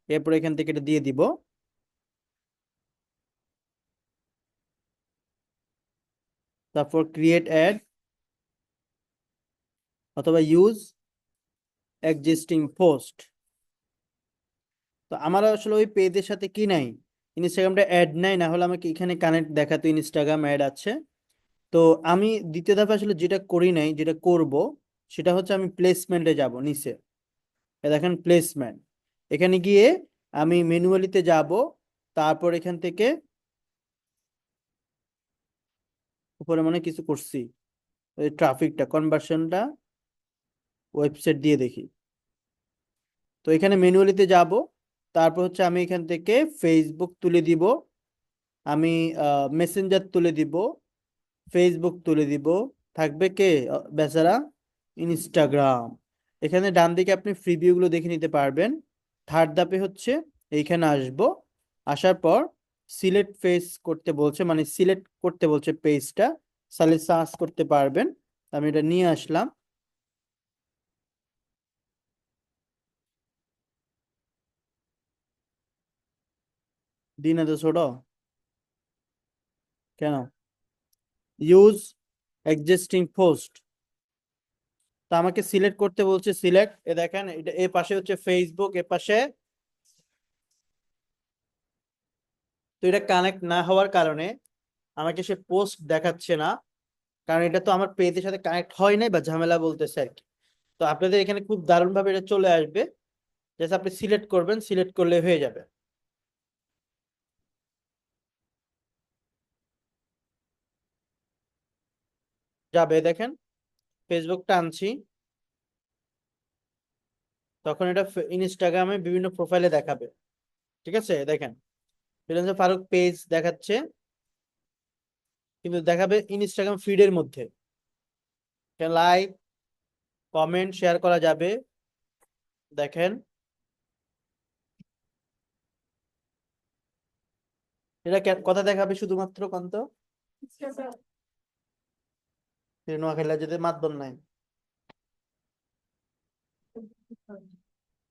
এরপর এখান থেকে এটা দিয়ে দিব। তারপর ক্রিয়েট অ্যাড অথবা ইউজ এক্সিস্টিং পোস্ট। তো আমার আসলে ওই পেজের সাথে কি নাই, ইনস্টাগ্রামটা অ্যাড নাই, না হলে আমাকে এখানে কানেক্ট দেখাতো ইনস্টাগ্রাম অ্যাড আছে। তো আমি দ্বিতীয় ধাপে আসলে যেটা করি নাই, যেটা করব সেটা হচ্ছে আমি প্লেসমেন্টে যাব নিচে। দেখেন প্লেসমেন্ট, এখানে গিয়ে আমি ম্যানুয়ালিতে যাব। তারপর এখান থেকে উপরে মনে হয় কিছু করছি, ওই ট্রাফিকটা কনভার্সনটা ওয়েবসাইট দিয়ে দেখি। তো এখানে ম্যানুয়ালিতে যাব। তারপর হচ্ছে আমি এখান থেকে ফেসবুক তুলে দিব, আমি মেসেঞ্জার তুলে দিব, ফেসবুক তুলে দিব। থাকবে কে বেচারা, ইনস্টাগ্রাম। এখানে ডান দিকে আপনি ফ্রি ভিউগুলো দেখে নিতে পারবেন। থার্ড ধাপে হচ্ছে এইখানে আসব, আসার পর সিলেক্ট ফেস করতে বলছে, মানে সিলেক্ট করতে বলছে পেজটা, তাহলে সার্চ করতে পারবেন। আমি এটা নিয়ে আসলাম। দিন এত ছোট কেন? ইউজ এক্সিস্টিং পোস্ট, তা আমাকে সিলেক্ট করতে বলছে, সিলেক্ট। এ দেখেন এটা এ পাশে হচ্ছে ফেসবুক, এ পাশে। তো এটা কানেক্ট না হওয়ার কারণে আমাকে সে পোস্ট দেখাচ্ছে না, কারণ এটা তো আমার পেজের সাথে কানেক্ট হয় নাই বা ঝামেলা বলতেছে আর কি। তো আপনাদের এখানে খুব দারুণ ভাবে এটা চলে আসবে, জাস্ট আপনি সিলেক্ট করবেন, সিলেক্ট করলে হয়ে যাবে। যাবে, দেখেন ফেসবুকটা আনছি, তখন এটা ইনস্টাগ্রামে বিভিন্ন প্রোফাইলে দেখাবে। ঠিক আছে, দেখেন ফ্রিল্যান্সার ফারুক পেজ দেখাচ্ছে, কিন্তু দেখাবে ইনস্টাগ্রাম ফিডের মধ্যে। লাইক কমেন্ট শেয়ার করা যাবে, দেখেন এটা কথা দেখাবে শুধুমাত্র কন্ত নোয়াখালী যেতে মাতবল নাই,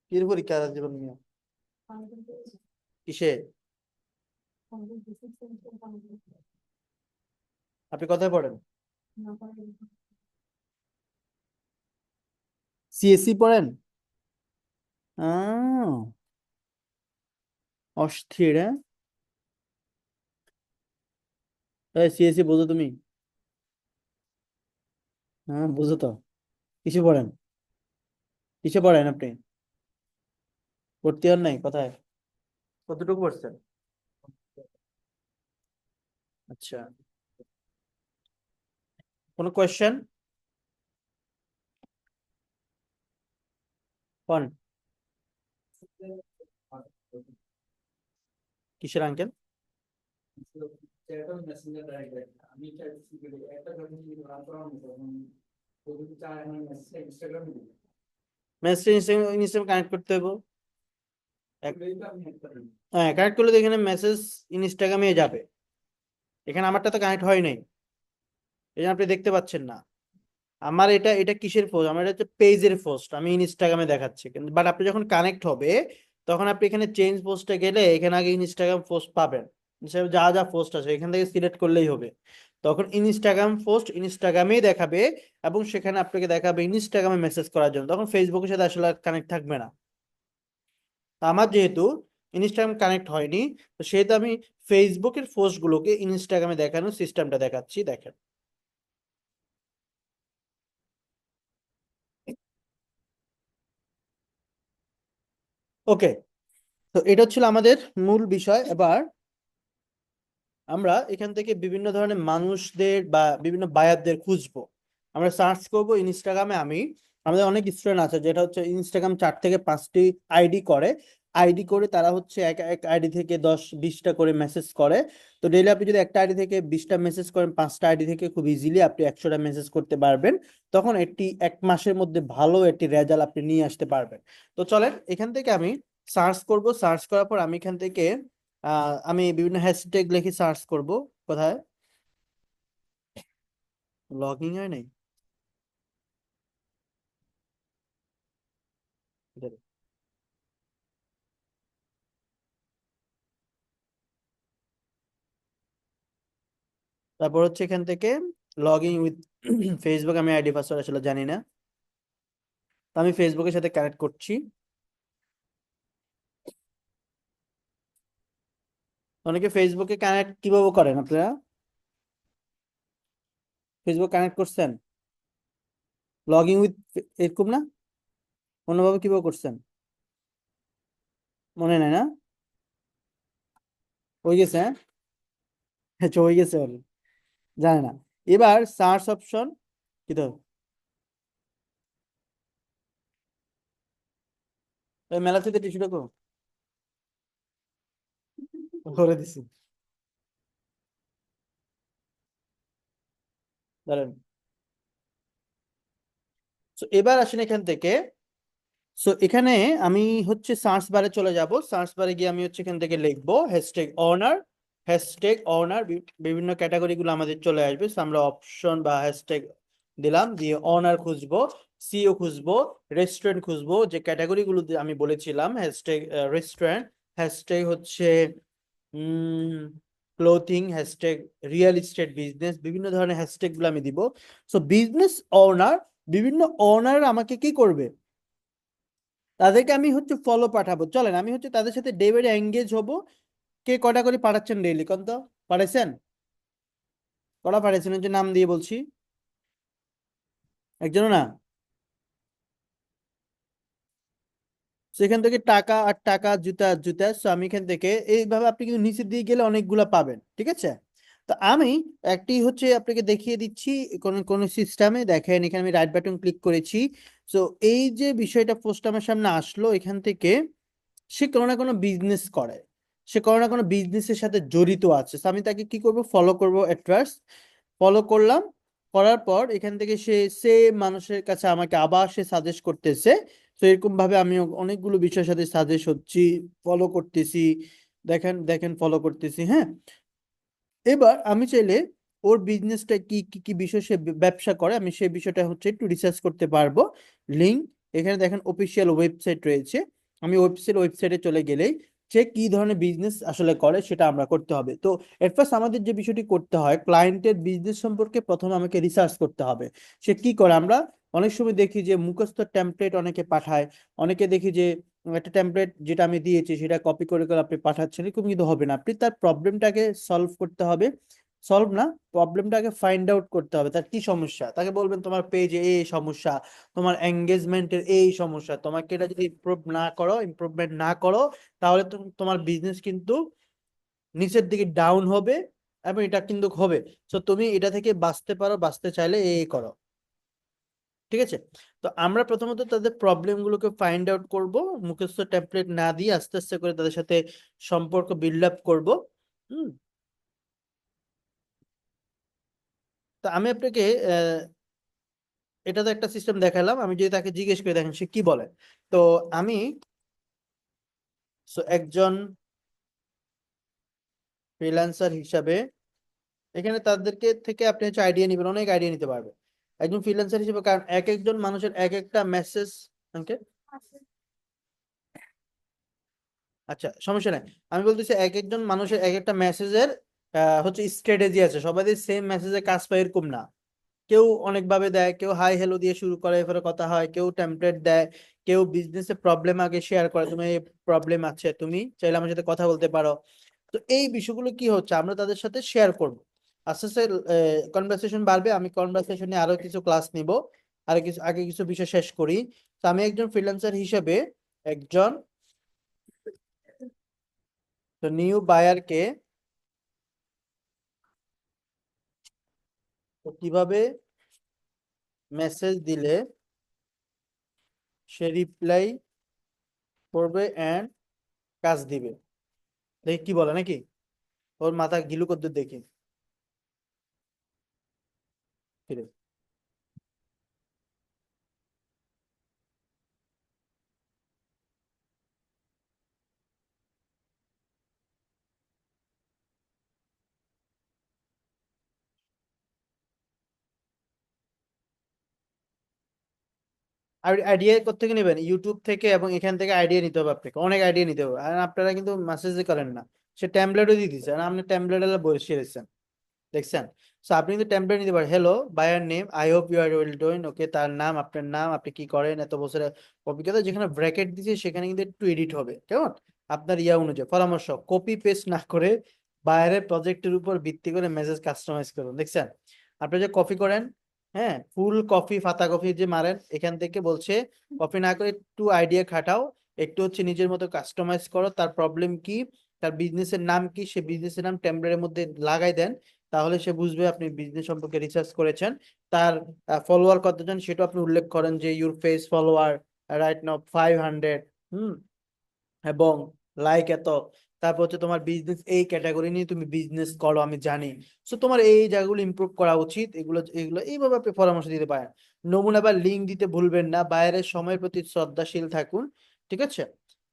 কির পরীক্ষা জীবন নিয়ে কিসে? আপনি কোথায় পড়েন? সিএসসি পড়েন? আহ, অস্থির, হ্যাঁ সিএসসি বোঝো তুমি? হ্যাঁ বুঝো তো। কিসে পড়েন? কিসে পড়েন আপনি? ভর্তি হন নাই কোথায়? কতটুকু পড়ছেন? আচ্ছা, কোনো কোয়েশ্চেন? কোন? কিসের আঙ্কেল? মেসেজ ইনস্টাগ্রাম কানেক্ট করতে হবে। হ্যাঁ কানেক্ট করলে তো এখানে মেসেজ ইনস্টাগ্রামে যাবে। এখানে আমারটা তো কানেক্ট হয় নাই, এই জন্য আপনি দেখতে পাচ্ছেন না। আমার এটা এটা কিসের পোস্ট? আমার এটা হচ্ছে পেজের পোস্ট, আমি ইনস্টাগ্রামে দেখাচ্ছি কিন্তু, বাট আপনি যখন কানেক্ট হবে তখন আপনি এখানে চেঞ্জ পোস্টে গেলে এখানে আগে ইনস্টাগ্রাম পোস্ট পাবেন। Instagram যা যা পোস্ট আছে এখান থেকে সিলেক্ট করলেই হবে। তখন ইনস্টাগ্রাম পোস্ট ইনস্টাগ্রামেই দেখাবে, এবং সেখানে আপনাকে দেখাবে ইনস্টাগ্রামে মেসেজ করার জন্য, তখন ফেসবুকের সাথে আসলে কানেক্ট থাকবে না। তা আমার যেহেতু ইনস্টাগ্রাম কানেক্ট হয়নি, তো সেহেতু আমি ফেসবুকের পোস্ট গুলোকে ইনস্টাগ্রামে দেখানোর সিস্টেমটা দেখাচ্ছি, দেখেন। ওকে, তো এটা ছিল আমাদের মূল বিষয়। এবার আমরা এখান থেকে বিভিন্ন ধরনের মানুষদের বা বিভিন্ন বায়ারদের খুঁজবো। আমরা সার্চ করব ইনস্টাগ্রামে। আমাদের অনেক স্টুডেন্ট আছে যেটা হচ্ছে ইনস্টাগ্রাম 4 থেকে 5টি আইডি করে। আইডি করে তারা হচ্ছে এক এক আইডি থেকে 10-20টা করে মেসেজ করে। তো ডেইলি আপনি যদি একটা আইডি থেকে 20টা মেসেজ করেন, 5টা আইডি থেকে খুব ইজিলি আপনি 100টা মেসেজ করতে পারবেন। তখন একটি 1 মাসের মধ্যে ভালো একটি রেজাল্ট আপনি নিয়ে আসতে পারবেন। তো চলেন এখান থেকে আমি সার্চ করব। সার্চ করার পর আমি এখান থেকে আমি বিভিন্ন হ্যাশট্যাগ লিখে সার্চ করব। কোথায়? লগইন হয় নাই? এখানে। তারপর হচ্ছে এখান থেকে লগ ইন উইথ ফেসবুক, আমি আইডি পাসওয়ার্ড আসলে জানি না, তো আমি ফেসবুকের সাথে কানেক্ট করছি। অনেকে ফেসবুকে কানেক্ট কিভাবে করেন আপনারা? ফেসবুক কানেক্ট করছেন, লগ ইন উইথ, এরকম না? অন্যভাবে কিভাবে করছেন? মনে নাই না? হয়ে গেছে, হ্যাঁ? আচ্ছা হয়ে গেছে ওর, জানে না। এবার সার্চ অপশন কি তো, ওই মেলা থেকে টিস্যুটা করে দিছি, ধরেন। তো এবার আসেন এখান থেকে। সো এখানে আমি হচ্ছে সার্চ বারে চলে যাব। সার্চ বারে গিয়ে আমি হচ্ছে এখান থেকে লিখবো হ্যাশট্যাগ অনার। হ্যাশট্যাগ অনার, বিভিন্ন ক্যাটাগরি গুলো আমাদের চলে আসবে। So আমরা অপশন বা হ্যাশট্যাগ দিলাম, দিয়ে অনার খুঁজবো, সিও খুঁজবো, রেস্টুরেন্ট খুঁজবো, যে ক্যাটাগরি গুলো আমি বলেছিলাম। হ্যাশট্যাগ রেস্টুরেন্ট, হ্যাশট্যাগ হচ্ছে clothing, hashtag real estate business, বিভিন্ন ধরনের হ্যাশট্যাগ গুলো আমি দিব। সো বিজনেস ওনার, বিভিন্ন ওনার আমাকে কি করবে? তাদেরকে আমি হচ্ছে ফলো পাঠাবো। চলেন আমি হচ্ছে তাদের সাথে ডে বাই ডে এঙ্গেজ হবো। কে কটা করে পাঠাচ্ছেন ডেইলি, কোন তো? পাঠাইছেন? কটা পাঠাইছেন হচ্ছে নাম দিয়ে বলছি? একজনও না? সেখান থেকে টাকা আর টাকা, জুতা আর জুতা। সো আমি এখান থেকে এইভাবে আপনি কিন্তু নিচের দিকে গেলে অনেকগুলা পাবেন, ঠিক আছে? তো আমি একটি হচ্ছে আপনাকে দেখিয়ে দিচ্ছি কোন কোন সিস্টেমে। দেখেন এখানে আমি রাইট বাটন ক্লিক করেছি। সো এই যে বিষয়টা পোস্ট আমার সামনে আসলো, এখান থেকে সে কোনো না কোনো বিজনেস করে, সে কোনো না কোনো বিজনেসের সাথে জড়িত আছে। So আমি তাকে কি করব? ফলো করব এট ফার্স্ট। ফলো করলাম, করার পর এখান থেকে সে মানুষের কাছে আমাকে আবার সে সাজেস্ট করতেছে। তো এরকম ভাবে আমি অনেকগুলো বিষয়ের সাথে সাজেস্ট হচ্ছি, ফলো করতেছি। দেখেন দেখেন ফলো করতেছি, হ্যাঁ। এবার আমি চাইলে ওর বিজনেসটা কি কি কি বিষয় সে ব্যবসা করে, আমি সেই বিষয়টা হচ্ছে একটু রিসার্চ করতে পারবো। লিঙ্ক, এখানে দেখেন অফিসিয়াল ওয়েবসাইট রয়েছে। আমি ওয়েবসাইটে চলে গেলেই সে কি ধরনের বিজনেস আসলে করে সেটা আমরা করতে হবে। তো এট ফার্স্ট আমাদের যে বিষয়টি করতে হয়, ক্লায়েন্টের বিজনেস সম্পর্কে প্রথমে আমাকে রিসার্চ করতে হবে। সে কি করে? আমরা অনেক সময় দেখি যে মুখস্থ টেমপ্লেট অনেকে পাঠায়, অনেকে দেখি যে একটা টেমপ্লেট যেটা আমি দিয়েছি সেটা কপি করে করে আপনি পাঠাচ্ছেন, এরকম কিন্তু হবে না। আপনি তার প্রবলেমটাকে সলভ করতে হবে, সলভ না, প্রবলেমটাকে ফাইন্ড আউট করতে হবে, তার কি সমস্যা। তাকে বলবেন তোমার পেজে এই সমস্যা, তোমার এঙ্গেজমেন্টের এই সমস্যা, তোমাকে এটা যদি ইমপ্রুভমেন্ট না করো তাহলে তোমার বিজনেস কিন্তু নিচের দিকে ডাউন হবে, এবং এটা কিন্তু হবে। তো তুমি এটা থেকে বাঁচতে পারো, বাঁচতে চাইলে এই করো। ঠিক আছে, তো আমরা প্রথমত তাদের প্রবলেম গুলোকে ফাইন্ড আউট করব, মুখস্থ টেমপ্লেট না দিয়ে আস্তে আস্তে করে তাদের সাথে সম্পর্ক বিল্ড আপ করবো। হুম, তো আমি আপনাকে এটা তো একটা সিস্টেম দেখালাম। আমি যদি তাকে জিজ্ঞেস করে দেখেন সে কি বলে। তো আমি একজন ফ্রিল্যান্সার হিসাবে এখানে তাদেরকে থেকে আপনি হচ্ছে আইডিয়া নেবেন, অনেক আইডিয়া নিতে পারবে একজন ফ্রিল্যান্সার হিসেবে, কারণ এক একজন মানুষের এক একটা মেসেজ। আচ্ছা, সমস্যা নাই। আমি বলতেছি এক একজন মানুষের এক একটা মেসেজের হচ্ছে স্ট্র্যাটেজি আছে, সবাই সেম মেসেজে কাজ পায় এরকম না। কেউ অনেক ভাবে দেয়, কেউ হাই হ্যালো দিয়ে শুরু করে এরপরে কথা হয়, কেউ টেমপ্লেট দেয়, কেউ বিজনেসে প্রবলেম আগে শেয়ার করে, তুমি এই প্রবলেম আছে, তুমি চাইলে আমার সাথে কথা বলতে পারো। তো এই বিষয়গুলো কি হচ্ছে আমরা তাদের সাথে শেয়ার করব, আস্তে আস্তে কনভারসেশন বাড়বে। আমি কনভারসেশনে আরো কিছু ক্লাস নিব, আর কিছু আগে কিছু বিষয় শেষ করি। তো আমি একজন ফ্রিল্যান্সার হিসেবে একজন নিউ বায়ারকে কিভাবে মেসেজ দিলে সে রিপ্লাই করবে এন্ড কাজ দিবে, দেখি কি বলে নাকি, ওর মাথা গিলু কদ্দুর দেখি। কিরে, আইডিয়া কোত্থেকে নেবেন? ইউটিউব থেকে, এবং এখান থেকে আইডিয়া নিতে হবে, আপনাকে অনেক আইডিয়া নিতে হবে। আর আপনারা কিন্তু মেসেজ করেন না, সে ট্যাম্পলেটও দিয়ে দিচ্ছে, আর আপনি ট্যাম্পলেট বসে রেখেছেন, দেখছেন। সো আপনি কিন্তু টেমপ্লেট নিতে পারেন, hello buyer name, I hope you are well doing, okay, তার নাম, আপনার নাম, আপনি কি করেন, এত বছরের অভিজ্ঞতা, যেখানে ব্র্যাকেট দিয়েছে সেখানে কিন্তু একটু এডিট হবে, কেমন আপনার ইয়া অনুযায়ী। পরামর্শ, কপি পেস্ট না করে বাইরের প্রজেক্টের উপর ভিত্তি করে মেসেজ কাস্টমাইজ করুন, দেখছেন। আপনি যে কপি করেন, হ্যাঁ, ফুল কপি পাতা কপি যে মারেন, এখান থেকে বলছে কপি না করে একটু আইডিয়া খাটাও, একটু হচ্ছে নিজের মতো কাস্টমাইজ করো, তার প্রবলেম কি, তার বিজনেসের নাম কি, সে বিজনেসের নাম টেমপ্লেটের মধ্যে লাগাই দেন, তাহলে সে বুঝবে আপনি বিজনেস সম্পর্কে রিসার্চ করেছেন। তার ফলোয়ার কতজন সেটা আপনি উল্লেখ করেন, যে your face follower right now 500, হুম, এবং লাইক এত। তারপর হচ্ছে তোমার বিজনেস এই ক্যাটাগরি নিয়ে তুমি বিজনেস করো আমি জানি, সো তোমার এই জায়গাগুলো ইমপ্রুভ করা উচিত, এগুলো এগুলো এইভাবে আপনি পরামর্শ দিতে পারেন। নমুনা বা লিঙ্ক দিতে ভুলবেন না, বাইরের সময়ের প্রতি শ্রদ্ধাশীল থাকুন, ঠিক আছে।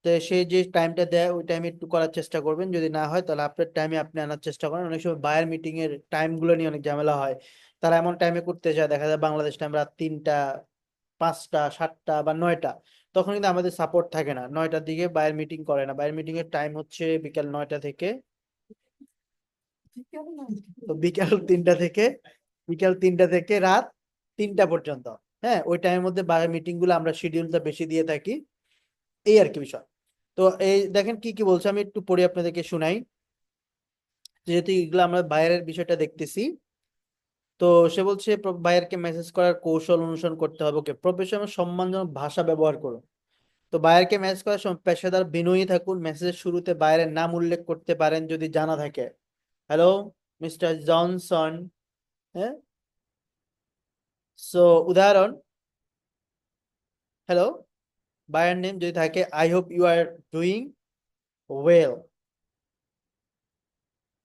তো সে যে টাইমটা দেয় ওই টাইমে একটু করার চেষ্টা করবেন, যদি না হয় তাহলে আপনার টাইমে আপনি আনার চেষ্টা করেন। অনেক সময় বায়ার মিটিং এর টাইম গুলো নিয়ে অনেক ঝামেলা হয়, তারা এমন টাইমে করতে চায়, দেখা যায় বাংলাদেশ টাইম রাত 3টা, 5টা, 7টা বা 9টা, তখন কিন্তু আমাদের সাপোর্ট থাকে না। 9টার দিকে বায়ার মিটিং করে না, বায়ার মিটিং এর টাইম হচ্ছে বিকাল 9টা থেকে, তো বিকাল 3টা থেকে রাত 3টা পর্যন্ত। হ্যাঁ, ওই টাইমের মধ্যে বায়ার মিটিং গুলো আমরা শিডিউলটা বেশি দিয়ে থাকি, এই আর কি বিষয়। তো এই দেখেন কি কি বলছে, আমি একটু পড়ে আপনাদেরকে শুনাই, যেহেতু এগুলো আমরা বায়ারের বিষয়টা দেখতেছি। তো সে বলছে বায়ারকে মেসেজ করার কৌশল অনুসরণ করতে হবে, ওকে, প্রফেশনাল সম্মানজনক ভাষা ব্যবহার করুন। তো বায়ারকে মেসেজ করার সময় পেশাদার বিনয়ী থাকুন, মেসেজের শুরুতে বায়ারের নাম উল্লেখ করতে পারেন যদি জানা থাকে, হ্যালো মিস্টার জনসন, হ্যাঁ। সো উদাহরণ, হ্যালো, বায়ার নেম যদি থাকে, I hope you are doing well.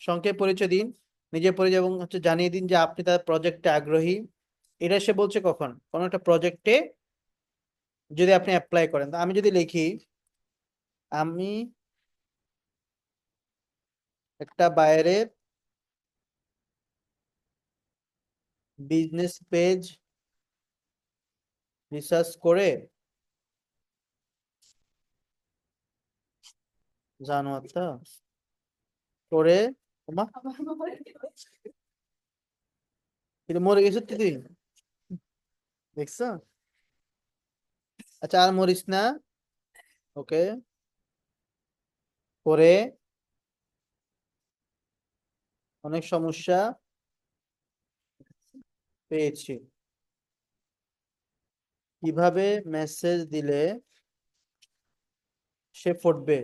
সংক্ষেপ পরিচয় দিন, নিজের পরিচয়, এবং হচ্ছে জানিয়ে দিন যে আপনি তার প্রজেক্টে আগ্রহী। এটা সে বলছে কখন, কোনো একটা প্রজেক্টে যদি আপনি অ্যাপ্লাই করেন। তো আমি যদি লিখি, আমি একটা বাইরের বিজনেস পেজ রিসার্চ করে জানো তো, করে ওমা, কিন্তু মরে গেছিস তো তুই, দেখছো। আচ্ছা, আর মরিস না, ওকে, পরে অনেক সমস্যা পেয়েছি। কিভাবে মেসেজ দিলে সে ফুটবে?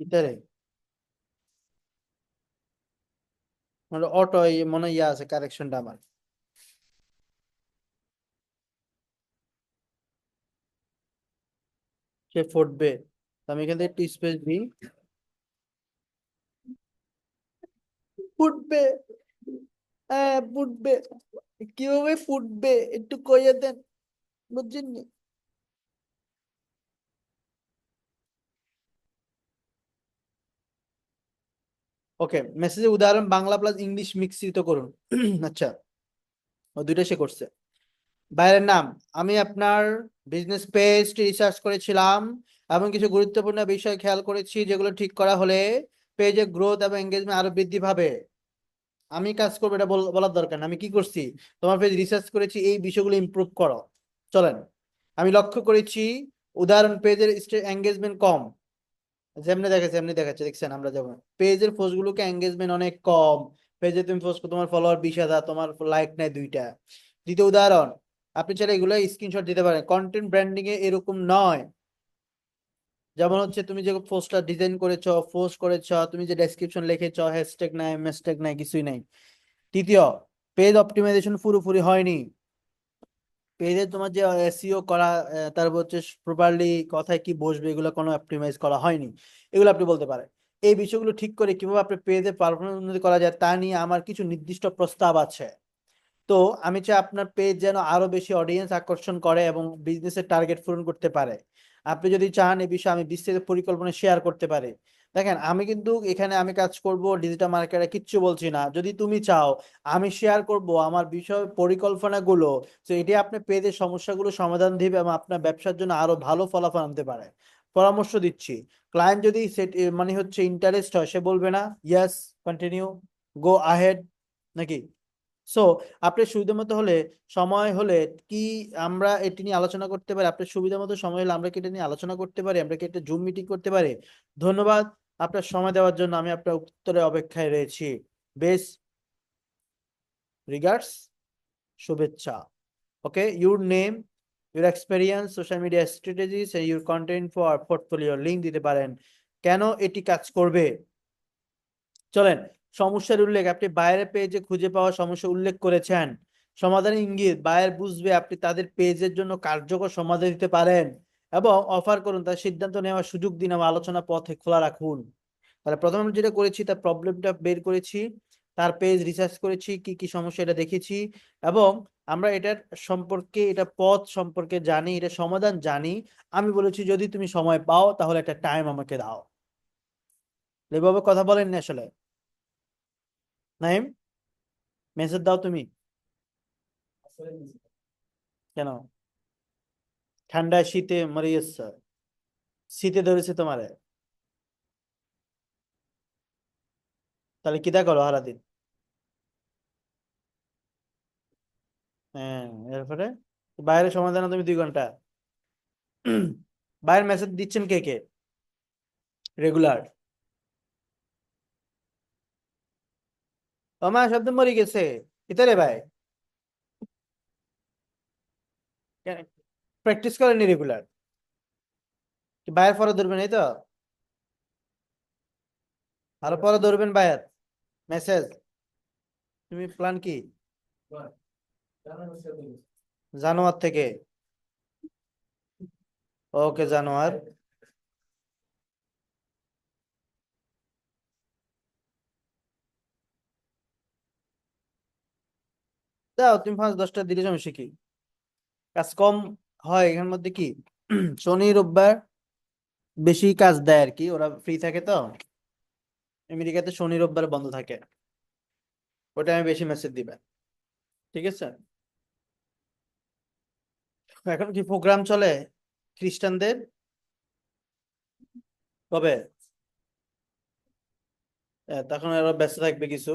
ভিতরে মানে অটো মনে ইয়া আছে, কারেকশনটা আমার। সে ফুটবে, তো আমি এখান থেকে একটু স্পেস দিই। ফুটবে, হ্যাঁ ফুটবে। কিভাবে ফুটবে একটু কইয়ে দেন, বুঝছেন নি? ওকে, মেসেজের উদাহরণ বাংলা প্লাস ইংলিশ মিশ্রিত করুন। আচ্ছা, ও দুইটা সে করছে। বাইরের নাম, আমি আপনার বিজনেস পেজ রিসার্চ করেছিলাম এবং কিছু গুরুত্বপূর্ণ বিষয় খেয়াল করেছি যেগুলো ঠিক করা হলে পেজে গ্রোথ এবং এঙ্গেজমেন্ট আরো বৃদ্ধি পাবে। আমি কাজ করবো এটা বলার দরকার না, আমি কি করছি, তোমার পেজ রিসার্চ করেছি, এই বিষয়গুলো ইমপ্রুভ করো। চলেন, আমি লক্ষ্য করেছি উদাহরণ পেজের এঙ্গেজমেন্ট কম। যেমনি দেখাচ্ছে এমনি দেখাচ্ছে, দেখছেন? আমরা যেমন পেজের পোস্ট গুলোকে এঙ্গেজমেন্ট অনেক কম। পেজে তুমি পোস্ট করো, তোমার ফলোয়ার 20,000, তোমার লাইক নাই 2টা। দ্বিতীয় উদাহরণ, আপনি চাইলে এগুলো স্ক্রিনশট দিতে পারেন। কন্টেন্ট ব্র্যান্ডিং এ এরকম নয়। যেমন হচ্ছে তুমি যে পোস্টটা ডিজাইন করেছো, পোস্ট করেছো, তুমি যে ডেসক্রিপশন লিখেছো, হ্যাশট্যাগ নাই, ম্যাশট্যাগ নাই, কিছুই নাই। তৃতীয়, পেজ অপটিমাইজেশন পুরোপুরি হয়নি। পেজে তোমার যে এসইও করা, তারপর হচ্ছে প্রপারলি কথায় কি বসবে, এগুলো কোনো অপটিমাইজ করা হয়নি। এগুলো আপনি বলতে পারেন। এই বিষয়গুলো ঠিক করে কিভাবে আপনার পেজের পারফরমেন্স উন্নতি করা যায় তা নিয়ে আমার কিছু নির্দিষ্ট প্রস্তাব আছে। তো আমি চাই আপনার পেজ যেন আরো বেশি অডিয়েন্স আকর্ষণ করে এবং বিজনেসের টার্গেট পূরণ করতে পারে। আপনি যদি চান এই বিষয়ে আমি বিস্তারিত পরিকল্পনা শেয়ার করতে পারি। দেখেন, আমি কিন্তু এখানে আমি কাজ করব ডিজিটাল মার্কেটে, কিচ্ছু বলছি না। যদি তুমি চাও আমি শেয়ার করব আমার বিষয় পরিকল্পনাগুলো, তো এটি আপনার পেজের সমস্যাগুলো সমাধান দিবে এবং আপনার ব্যবসার জন্য আরো ভালো ফলাফল আনতে পারে। পরামর্শ দিচ্ছি, ক্লায়েন্ট যদি সেট মানে হচ্ছে ইন্টারেস্ট হয়, সে বলবে না ইয়েস, কন্টিনিউ, গো আহেড, নাকি? সো আপনার সুবিধা মতো হলে, সময় হলে কি আমরা এটি নিয়ে আলোচনা করতে পারি? আপনার সুবিধা মতো সময় হলে আমরা কি এটা নিয়ে আলোচনা করতে পারি? আমরা কি একটা জুম মিটিং করতে পারি? ধন্যবাদ আপনার সময় দেওয়ার জন্য, আমি আপনার উত্তরে অপেক্ষায় রয়েছি। বেস্ট রিগার্ডস, শুভেচ্ছা। Okay, your name, your experience, social media strategies, your content for portfolio link দিতে পারেন। কেন এটি কাজ করবে? চলেন, সমস্যার উল্লেখ, আপনি বাইরের পেজে খুঁজে পাওয়া সমস্যা উল্লেখ করেছেন। সমাধানের ইঙ্গিত, বায়ার বুঝবে আপনি তাদের পেজের জন্য কার্যকর সমাধান দিতে পারেন এবং অফার করুন, তার সিদ্ধান্ত নেওয়ার সুযোগ দিন এবং আলোচনা পথে খোলা রাখুন। তাহলে প্রথমে আমরা যেটা করেছি তার প্রবলেমটা বের করেছি, তার পেজ রিসার্চ করেছি, কি কি সমস্যা এটা দেখেছি, এবং আমরা এটার সম্পর্কে, এটা পথ সম্পর্কে জানি, এটা সমাধান জানি। আমি বলেছি যদি তুমি সময় পাও তাহলে একটা টাইম আমাকে দাও। এভাবে কথা বলেননি আসলে। নাইম, মেসেজ দাও তুমি। কেন? ঠান্ডায় শীতে মরে যাচ্ছে, শীতে ধরেছে তোমারে? তাহলে কিতা করো সারাদিন? হ্যাঁ, এরপরে বাইরে সময় দেয় না তুমি 2 ঘন্টা? বাইরের মেসেজ দিচ্ছেন কে কে রেগুলার? আমার শব্দ মরে গেছে, কিতারে ভাই? প্র্যাকটিস করেনি রেগুলার? বাইরে পরে ধরবেন, এই তো? আরো পরে ধরবেন বাইরে মেসেজ? তুমি প্ল্যান কি? জানুয়ার থেকে? ওকে, জানুয়ার। দাও তুমি 5-10টা দিলে সমস্যা কি? কাজ কম হয় এখানের মধ্যে কি? শনি রোববার বেশি কাজ দেয় আর কি, ওরা ফ্রি থাকে তো। আমেরিকাতে শনি রোববার বন্ধ থাকে, ওটা আমি বেশি মেসেজ দিবে। ঠিক আছে? এখন কি প্রোগ্রাম চলে খ্রিস্টানদের? কবে? তখন আরো ব্যস্ত থাকবে কিছু।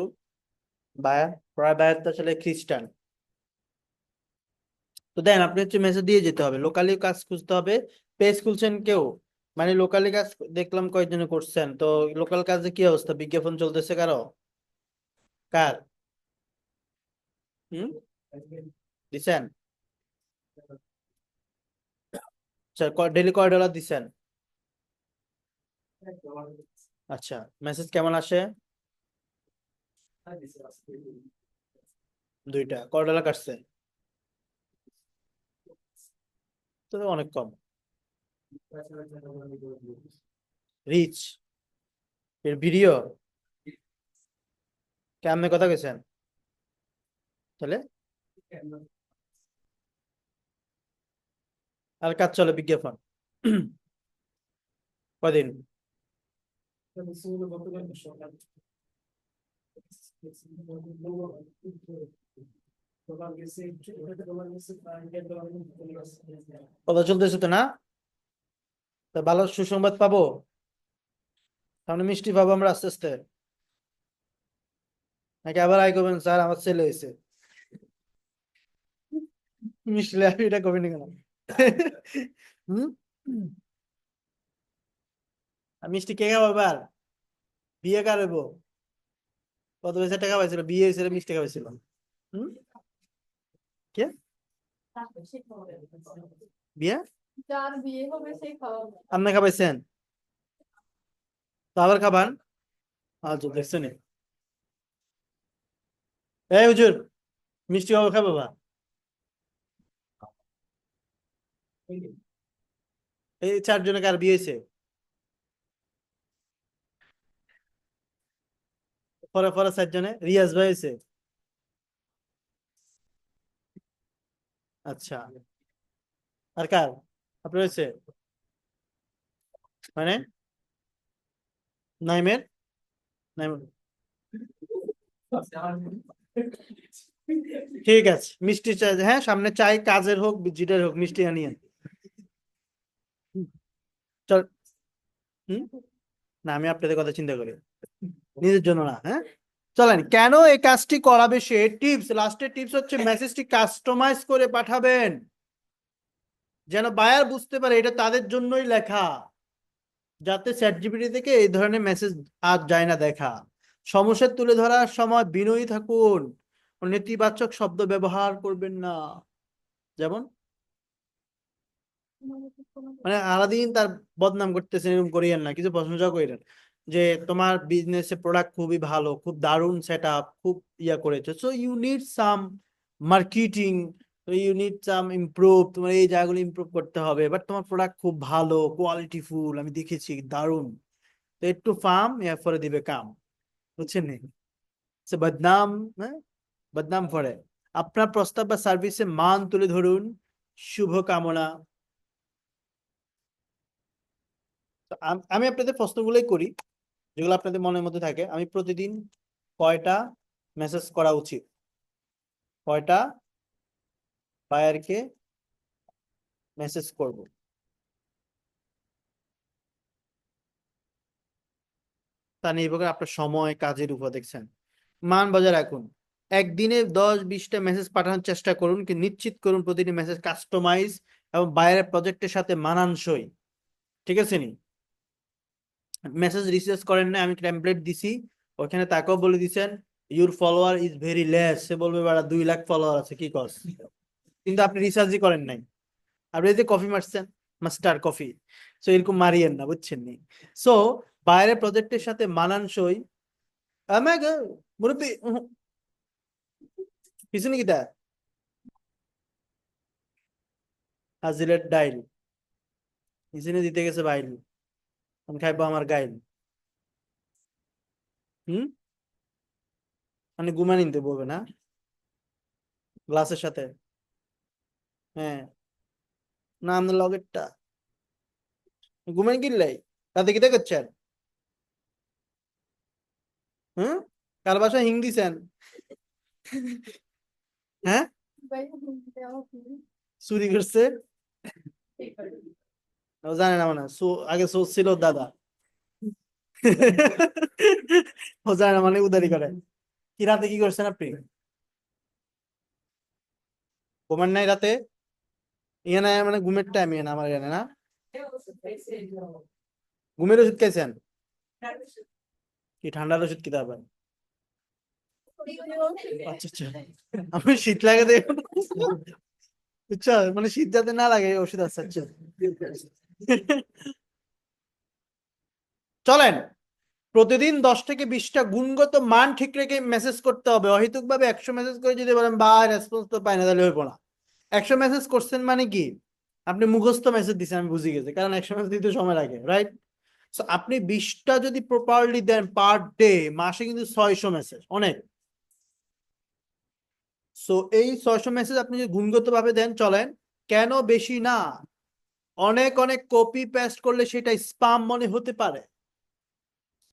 বায়ার, প্রায় বায়ার তো আসলে খ্রিস্টান। তো দেন আপনি হচ্ছে মেসেজ দিয়ে যেতে হবে, লোকালি কাজ খুঁজতে হবে। পেজ খুলছেন কেউ, মানে লোকালি কাজ দেখলাম কয়েকজনে করছেন, তো লোকাল কাজে কি অবস্থা, বিজ্ঞাপন চলতেছে কারো? কার? হুম, দিছেন? আচ্ছা, ডেলি কয় ডলার দিছেন? আচ্ছা, মেসেজ কেমন আসে? দুইটা, কয় ডলার কাটছে? তো অনেক কম। রিচ এর ভিডিও কেমনে কথা গেছেন তাহলে? আর কাজ চলে বিজ্ঞাপন কদিন? কথা চলতেছে তো না? তা ভালো সুসংবাদ পাবো, সামনে মিষ্টি পাবো আমরা আস্তে আস্তে, নাকি আবার আই করবেন স্যার আমার ছেলে হয়েছে? মিষ্টি লেগে এটা করবেন কেন? হম, আর মিষ্টি কে খাবো এবার? বিয়ে কার হইবো? কত পয়সা টাকা পাইছিল, বিয়ে হয়েছিল মিষ্টি খাওয়াইছিল? হম, কে? বিয়ে? যার বিয়ে হবে সেই খাওয়াবে। আপনি খাবাইছেন? তো আবার খাবান? আচ্ছা দেখছেন। এই হুজুর, মিষ্টি খাবো খাবো বা? এই চারজনে কার বিয়ে হয়েছে? পরে পরে চারজনে রিয়াজ ভাই হয়েছে। আচ্ছা, আর কার আপনার হয়েছে? মানে নাইমের? নাইমের, ঠিক আছে মিষ্টি চাই, হ্যাঁ সামনে চাই, কাজের হোক যেটার হোক মিষ্টি আনিয়ে। চল। হুম, না আমি আপনাদের কথা চিন্তা করি, নিজের জন্য না, হ্যাঁ। চলেন, কেন এই কাজটি করাবে সে, টিপস, লাস্টের টিপস হচ্ছে মেসেজটি কাস্টমাইজ করে পাঠাবেন, যেন বায়ার বুঝতে পারে এটা তাদের জন্যই লেখা, যাতে চ্যাট জিপিটি থেকে এই ধরনের মেসেজ আর যায় না দেখা। সমস্যা তুলে ধরার সময় বিনয়ী থাকুন, নেতিবাচক শব্দ ব্যবহার করবেন না। যেমন মানে আলাদিন তার বদনাম করতেছেন এরকম করিয়েন না, কিছু প্রশংসা করেন, যে তোমার বিজনেস প্রোডাক্ট খুবই ভালো, খুব দারুণ সেট আপ, খুব ইয়া করেছো, so you need some marketing, you need some improve, তোমার এই জায়গাগুলো ইমপ্রুভ করতে হবে, বাট তোমার প্রোডাক্ট খুব ভালো কোয়ালিটিফুল, আমি দেখেছি দারুণ, তো একটু ফার্ম এরপরে দিবে কাম, বুঝছেন নি? সে বদনাম, হ্যাঁ, বদনাম করে। আপনার প্রস্তাব বা সার্ভিসে মান তুলে ধরুন, শুভ কামনা। তো আমি আপনাদের প্রশ্নগুলোই করি, যেগুলো আপনাদের মনের মধ্যে থাকে। আমি প্রতিদিন কয়টা মেসেজ করা উচিত, কয়টা বায়ারকে মেসেজ করব? তা নির্ভর করে আপনার সময় কাজের উপর, দেখছেন। মান বজায় রাখুন, একদিনে 10-20টা মেসেজ পাঠানোর চেষ্টা করুন, কিন্তু নিশ্চিত করুন প্রতিটি মেসেজ কাস্টমাইজ এবং বায়ারের প্রজেক্টের সাথে মানানসই। ঠিক আছে নি? মেসেজ রিসার্চ করেন না, আমি টেমপ্লেট দিছি, ওখানে তাকেও বলে দিছেন your follower is very less, সে বলবে বেড়া 2 লাখ ফলোয়ার আছে কি কস, কিন্তু আপনি রিসার্চই করেন নাই। আপনি এই যে কফি মারছেন, মাস্টার কফি, সো এরকম মারিয়েন না, বুঝছেন নি? সো বাইরের প্রজেক্টের সাথে মানানসই। আমাকে মুরব্বী পিছনে কি দেয়? হাজিরের ডাইল পিছনে দিতে গেছে বাইল, আমি খাইবো আমার গাইল। হুম, মানে গুমা নিতে বলবে না গ্লাসের সাথে? হ্যাঁ, না আমাদের লগেরটা ঘুমেন কিনলাই, তাতে কি দেখছেন? হুম, কার বাসায় হিং দিছেন? হ্যাঁ, চুরি করছে, ও জানে না মানে আগে সোচ ছিল দাদা ও জানে না মানে উদারি করে। কি রাতে কি করছেন আপনি? ঘুমান নাই রাতে? এখানে মানে ঘুমের টাইম এখানে আমার এখানে না, ঘুমের ওষুধ খাইছেন? কি ঠান্ডার ওষুধ কি খাবেন? আচ্ছা আচ্ছা, আমি শীত লাগে দেখুন, বুঝছো, মানে শীত যাতে না লাগে এই ওষুধ আছে। আচ্ছা চলেন, প্রতিদিন 10 থেকে 20টা গুণগত মান ঠিক রেখে মেসেজ করতে হবে। অহেতুক ভাবে 100 মেসেজ করে যদি বলেন বা রেসপন্স তো পাই না, তাহলে হইব না। 100 মেসেজ করছেন মানে কি, আপনি মুখস্থ মেসেজ দিচ্ছেন, আমি বুঝে গেছি, কারণ 100 মেসেজ দিতে সময় লাগে, রাইট? সো আপনি 20টা যদি প্রপারলি দেন পার ডে, মাসে কিন্তু 600 মেসেজ, অনেক। সো এই 600 মেসেজ আপনি যদি গুণগত ভাবে দেন, চলেন, কেন বেশি না, অনেক অনেক কপি পেস্ট করলে সেটা স্পাম মনে হতে পারে।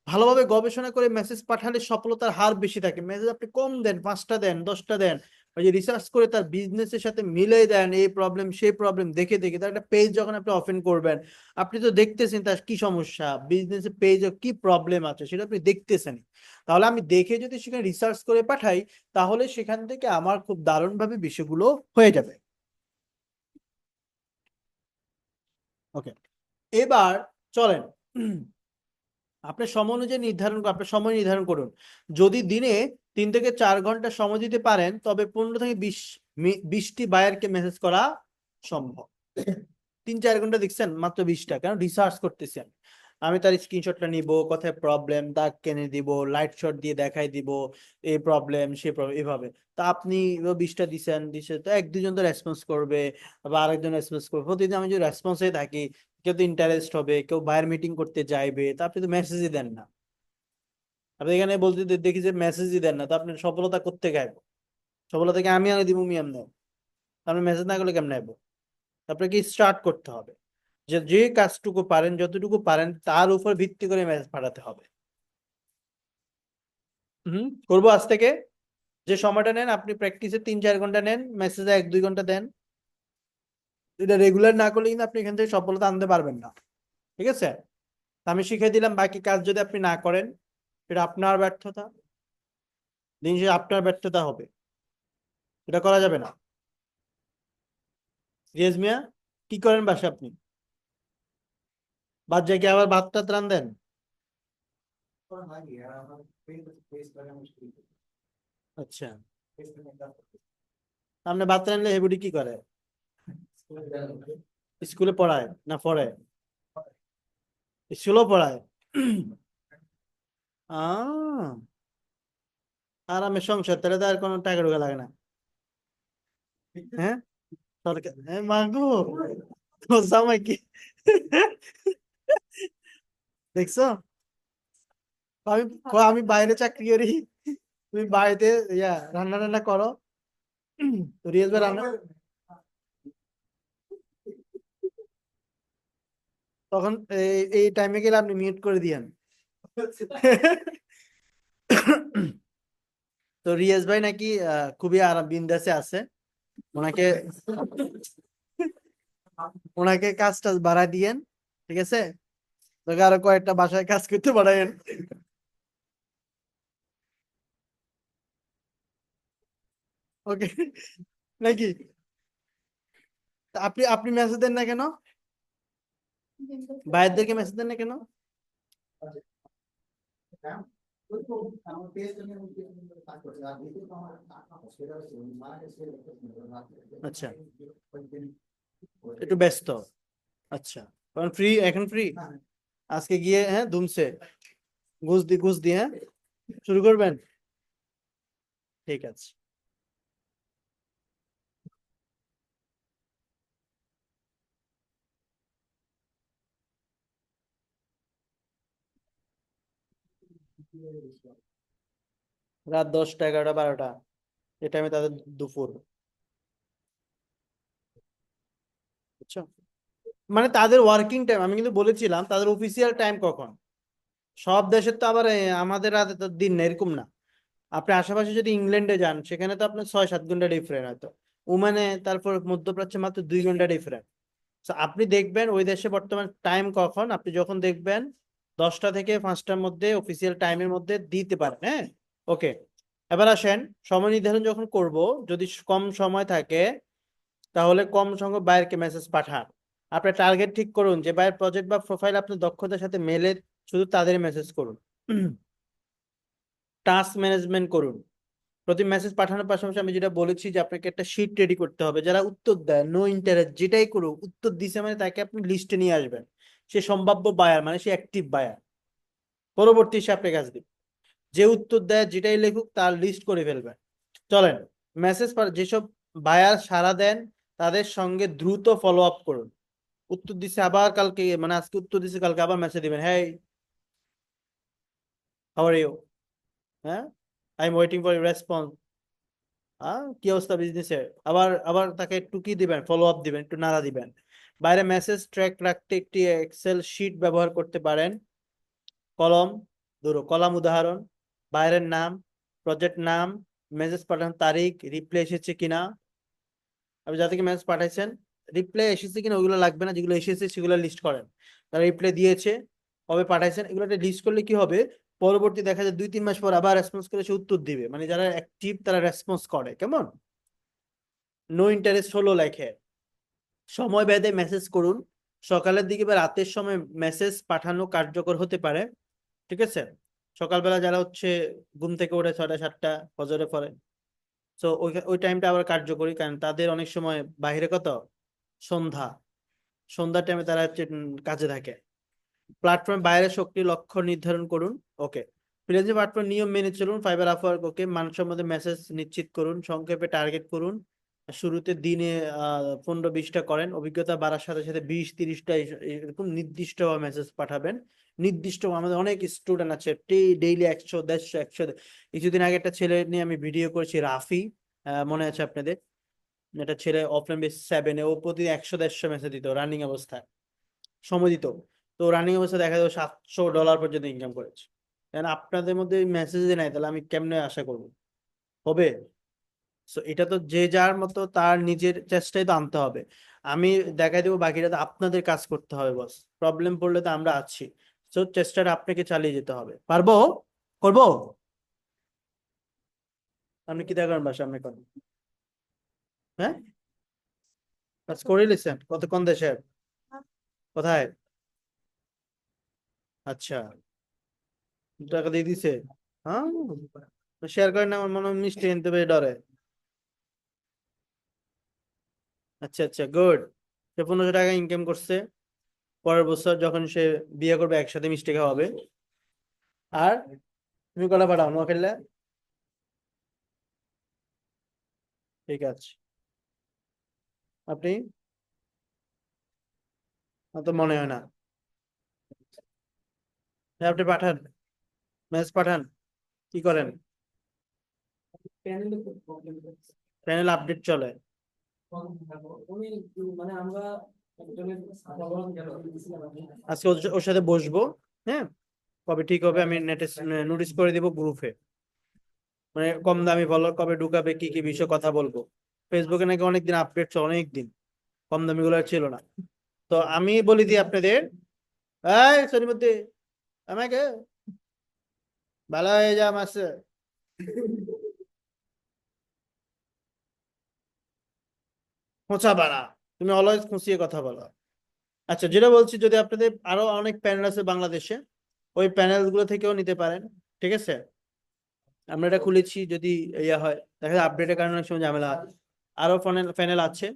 ভালোভাবে গবেষণা করে মেসেজ পাঠালে সফলতার হার বেশি থাকে। মেসেজ আপনি কম দেন, 5টা দেন, 10টা দেন, ওই যে রিসার্চ করে তার বিজনেসের সাথে মিলে দেন, এই প্রবলেম সেই প্রবলেম দেখে দেখে তার একটা পেজ যখন আপনি ওপেন করবেন, আপনি তো দেখতেছেন তার কি সমস্যা, বিজনেসের পেজে কি প্রবলেম আছে সেটা আপনি দেখতেছেন। তাহলে আমি দেখে যদি সেখানে রিসার্চ করে পাঠাই, তাহলে সেখান থেকে আমার খুব দারুণভাবে বিষয়গুলো হয়ে যাবে। ওকে, এবার চলেন, আপনার সময় অনুযায়ী নির্ধারণ আপনার সময় নির্ধারণ করুন। যদি দিনে 3 থেকে 4 ঘন্টা সময় দিতে পারেন, তবে 15 থেকে 20টি বায়ারকে মেসেজ করা সম্ভব। 3-4 ঘন্টা দেখছেন, মাত্র 20টা, কারণ রিসার্চ করতেছেন। আমি তার স্ক্রিনশটটা নিব, কোথায় প্রবলেম দাগ কেনে দিব, লাইট শট দিয়ে দেখাই দিব, এই প্রবলেম সে প্রবলেম, এভাবে। তা আপনি 20টা দিচ্ছেন, তো 1-2 জন তো রেসপন্স করবে, বা আরেকজন রেসপন্স করবে। প্রতিদিন আমি যদি রেসপন্সে থাকি, কেউ তো ইন্টারেস্ট হবে, কেউ বায়ার মিটিং করতে চাইবে, তা আপনি তো মেসেজই দেন না। আপনি এখানে বলতে দেখি যে মেসেজই দেন না, তো আপনি সফলতা করতে গাইব, সফলতাকে আমি আনি দিব মিয়াম নেব, আপনি মেসেজ না করলে কেমন নেব? আপনাকে স্টার্ট করতে হবে, যে যে কাজটুকু পারেন, যতটুকু পারেন তার উপর ভিত্তি করে মেসেজ পাঠাতে হবে। করবো আজ থেকে। যে সময়টা নেন আপনি প্র্যাকটিসে 3-4 ঘন্টা নেন, মেসেজে 1-2 ঘন্টা দেন। এটা রেগুলার না করলে কিন্তু আপনি এখান থেকে সফলতা আনতে পারবেন না, ঠিক আছে? আমি শিখিয়ে দিলাম, বাকি কাজ যদি আপনি না করেন, এটা আপনার ব্যর্থতা, দিন শেষে আপনার ব্যর্থতা হবে, এটা করা যাবে না। রিয়াজ মিয়া, কি করেন বাসা আপনি? বাদ যায় কি আবার ভাত টাত রান্ধেন? আচ্ছা, আপনি ভাত রান্ধলে হেবুডি কি করে? স্কুলে পড়ায় না পড়ে? স্কুলও পড়ায়। আরামে সংসার, তাহলে তো আর কোনো টাকা টুকা লাগে না। হ্যাঁ, সরকার, হ্যাঁ মাগো, তোর জামাই কি দেখছো? আমি আমি বাইরে চাকরি করি, তুমি বাড়িতে রান্না টান্না করো। তো রিয়াজ ভাই রান্না, তখন এই টাইমে গেলে আপনি মিউট করে দিয়েন। তো রিয়াজ ভাই নাকি খুবই আরাম বিন্দাসে আছে, ওনাকে ওনাকে কাজ টাজ বাড়ায় দিয়েন, ঠিক আছে? তোকে আরো কয়েকটা বাসায় কাজ করতে পারেন। ওকে, নাকি? তা আপনি আপনি মেসেজ দেন না কেন? ভাইদেরকে মেসেজ দেন না কেন? আচ্ছা, একটু ব্যস্ত। আচ্ছা, এখন ফ্রি, এখন ফ্রি। আজকে গিয়ে হ্যাঁ ধুমসে ঘুষ দিয়ে হ্যাঁ শুরু করবেন, ঠিক আছে। রাত 10টা 11টা 12টা, এই টাইমে তাদের দুপুর, বুঝছো? মানে তাদের ওয়ার্কিং টাইম, আমি কিন্তু বলেছিলাম তাদের অফিসিয়াল টাইম কখন। সব দেশের তো আবার আমাদের রাতে তো দিন না, এরকম না। আপনি আশেপাশে যদি ইংল্যান্ডে যান, সেখানে তো আপনার 6-7 ঘন্টা ডিফারেন্ট হয়তো, ওমানে, তারপর মধ্যপ্রাচ্যে মাত্র 2 ঘন্টা ডিফারেন্ট। আপনি দেখবেন ওই দেশে বর্তমান টাইম কখন, আপনি যখন দেখবেন 10টা থেকে 5টার মধ্যে অফিসিয়াল টাইমের মধ্যে দিতে পারেন, হ্যাঁ। ওকে, এবার আসেন, সময় নির্ধারণ যখন করব, যদি কম সময় থাকে তাহলে কম সংখ্যক বায়ারকে মেসেজ পাঠান। আপনার টার্গেট ঠিক করুন যে বায়ার প্রজেক্ট বা প্রোফাইল আপনার দক্ষতার সাথে মেলে, শুধু তাদের মেসেজ করুন। টাস্ক ম্যানেজমেন্ট করুন। প্রতি মেসেজ পাঠানোর পাশাপাশি আমি যেটা বলেছি যে আপনাকে একটা শিট রেডি করতে হবে, যারা উত্তর দেয় নো ইন্টারেস্ট যেটাই করুক, উত্তর দিছে মানে তাকে আপনি লিস্টে নিয়ে আসবেন। সে সম্ভাব্য বায়ার, মানে সে অ্যাক্টিভ বায়ার। পরবর্তী সে আপনার কাছে দিবে। যে উত্তর দেয় যেটাই লেখুক তার লিস্ট করে ফেলবেন। চলেন, মেসেজ যেসব বায়ার সাড়া দেন তাদের সঙ্গে দ্রুত ফলো আপ করুন। উত্তর দিছে আবার কালকে, মানে আজকে উত্তর দিছে কালকে আবার মেসেজ দিবেন, হ্যাঁ হাউ আর ইউ, হ্যাঁ I am waiting for your response, কি অবস্থা বিজনেসের, আবার আবার তাকে একটু কি দিবেন, ফলো আপ দিবেন, একটু নাড়া দিবেন। বাইরে মেসেজ ট্র্যাক রাখতে একটি এক্সেল শিট ব্যবহার করতে পারেন। কলম, কলাম উদাহরণ, বাইরের নাম, প্রজেক্ট নাম, মেসেজ পাঠানোর তারিখ, রিপ্লাই এসেছে কিনা। আপনি যাদেরকে মেসেজ পাঠাইছেন রিপ্লাই এসেছে কিনা ওইগুলো লাগবে না, যেগুলো এসেছে সেগুলো লিস্ট করেন। তারা রিপ্লাই দিয়েছে, কবে পাঠাইছেন, এগুলো একটা লিস্ট করলে কি হবে, পরবর্তী দেখা যায় 2-3 মাস পর আবার রেসপন্স করে সে উত্তর দিবে, মানে যারা অ্যাক্টিভ তারা রেসপন্স করে। কেমন? নো ইন্টারেস্ট হলো লেখে। সময় ভেদে মেসেজ করুন। সকালের দিকে বা রাতের সময় মেসেজ পাঠানো কার্যকর হতে পারে। ঠিক আছে? সকালবেলা যারা হচ্ছে ঘুম থেকে ওঠে 6টা-7টা ফজরে পড়ে, তো ওই ওই টাইমটা আবার কার্যকরী, কারণ তাদের অনেক সময় বাইরে কত সন্ধ্যা, সন্ধ্যার টাইমে তারা হচ্ছে কাজে থাকে। প্ল্যাটফর্ম বাইরের শক্তি লক্ষ্য নির্ধারণ করুন। ওকে। ফ্রিল্যান্সিং প্ল্যাটফর্ম নিয়ম মেনে চলুন। ফাইবার আপওয়ার্ক ওকে। মানসম্মত মেসেজ নিশ্চিত করুন। সংক্ষেপে টার্গেট করুন। শুরুতে দিনে 15-20টা করেন, অভিজ্ঞতা বাড়ার সাথে সাথে 20-30টা এরকম নির্দিষ্ট মেসেজ পাঠাবেন। নির্দিষ্ট, আমাদের অনেক স্টুডেন্ট আছে ডেইলি 100, 150, 100। কিছুদিন আগে একটা ছেলে নিয়ে আমি ভিডিও করেছি, রাফি, মনে আছে আপনাদের? একটা ছেলে অফলাইন বেস 7-এ, ও প্রতিদিন 100-150 মেসেজ দিত রানিং অবস্থায়, সময় দিত। তো রানিং অবস্থা দেখা যাবে $700 পর্যন্ত ইনকাম করেছে। কারণ আপনাদের মধ্যে মেসেজ নাই, তাহলে আমি কেমনে আশা করব হবে? সো এটা তো যে যার মতো তার নিজের চেষ্টাই তো আনতে হবে। আমি দেখাই দেবো, বাকিটা তো আপনাদের কাজ করতে হবে বস। প্রবলেম পড়লে তো আমরা আছি। সো চেষ্টাটা আপনাকে চালিয়ে যেতে হবে। পারবো? করবো? আপনি কি দেখান বাসা আপনি করেন? হ্যাঁ, কাজ করে নিছেন? কত কোন দেশের? কোথায়? আচ্ছা, টাকা দিয়ে দিছে? হ্যাঁ, শেয়ার করেন না, আমার মনে হয় মিষ্টি কিনতে পেরে ডরে। আচ্ছা আচ্ছা, গুড। সে 1500 টাকা ইনকাম করছে। পরের বছর যখন সে বিয়ে করবে একসাথে মিষ্টি খাওয়া হবে। আর তুমি কটা পাঠাও নোয়াখালীতে? ঠিক আছে। আপনি? আমার তো মনে হয় না। হ্যাঁ, আপনি পাঠান, মেসেজ পাঠান। কি করেন? প্যানেল আপডেট চলে। আজকে ওর সাথে বসবো। হ্যাঁ, কবে ঠিক হবে আমি নেটে নোটিস করে দিব গ্রুপে। মানে কম দামি ফলোয়ার কবে ঢুকাবে, কি কি বিষয়ে কথা বলবো। ফেসবুকে নাকি অনেকদিন আপডেট চলে, অনেকদিন কম দামি গুলো আর ছিল না। তো আমি বলি দিই আপনাদের, এই শনিমধ্যে আমাকে ভালো হয়ে যা মাসে। খোঁচাবা না, তুমি অলওয়েজ খুঁচিয়ে কথা বলো। আচ্ছা, যেটা বলছি, যদি আপনাদের আরো অনেক প্যানেল আছে বাংলাদেশে, ওই প্যানেল গুলো থেকেও নিতে পারেন। ঠিক আছে? আমরা এটা খুলেছি, যদি ইয়া হয় দেখা যায় আপডেটের কারণে অনেক সময় ঝামেলা হয়। আরো প্যানেল প্যানেল আছে,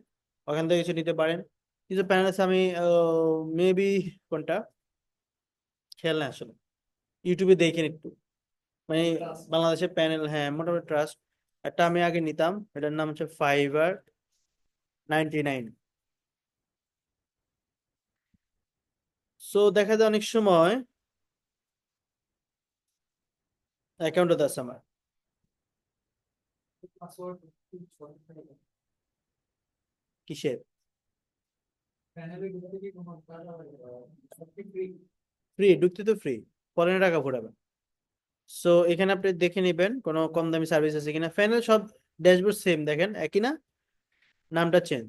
ওখান থেকে কিছু নিতে পারেন। কিছু প্যানেল আছে, আমি মেবি কোনটা খেয়াল না আসলে, ইউটিউবে দেখেন একটু, মানে বাংলাদেশের প্যানেল, হ্যাঁ মোটামুটি ট্রাস্ট। একটা আমি আগে নিতাম, এটার নাম হচ্ছে Fiverr 99। সো দেখা যায় অনেক সময় অ্যাকাউন্টে আছে আমার। কিসের? ফ্রি ঢুকতে তো ফ্রি, পরে না টাকা ফুটাবেন। সো এখানে আপনি দেখে নেবেন কোনো কম দামি সার্ভিস আছে কিনা। প্যানেল সব ড্যাশবোর্ড সেম দেখেন, একই না, নামটা চেঞ্জ।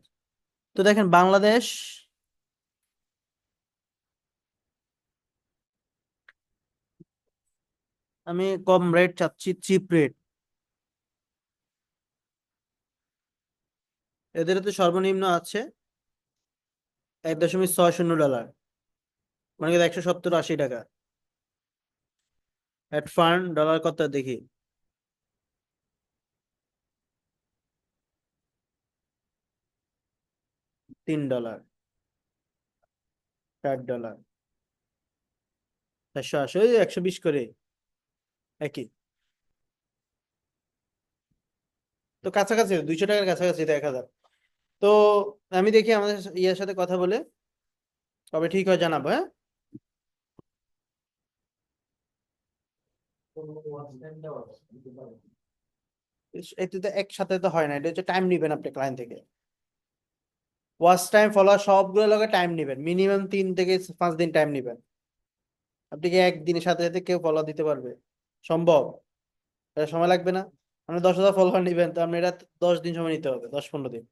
তো দেখেন বাংলাদেশ, আমি কম রেট চাচ্ছি, চিপ রেট। এদের তো সর্বনিম্ন আছে $1.60, মানে $170-80। অ্যাড ফান্ড ডলার কত দেখি? $3, $4, 480, ওই 120 করে একই। তো কাছাকাছি, $200 কাছাকাছি, 1000। তো আমি দেখি আমাদের ইয়ের সাথে কথা বলে কবে ঠিক হয় জানাবো, হ্যাঁ। এটা তো একসাথে তো হয় না, এটা হচ্ছে টাইম নিবেন আপনি ক্লায়েন্ট থেকে। ওয়াচ টাইম ফলোয়ার সবগুলো লগে টাইম নিবেন, মিনিমাম 3 থেকে 5 দিন টাইম নিবেন। আপনি কি একদিনের সাথে সাথে কেউ ফলো দিতে পারবে? সম্ভব? এটা সময় লাগবে না? আপনি 10,000 ফলোয়ার নিবেন, তো আপনি এটা 10 দিন সময় নিতে হবে, 10-15 দিন।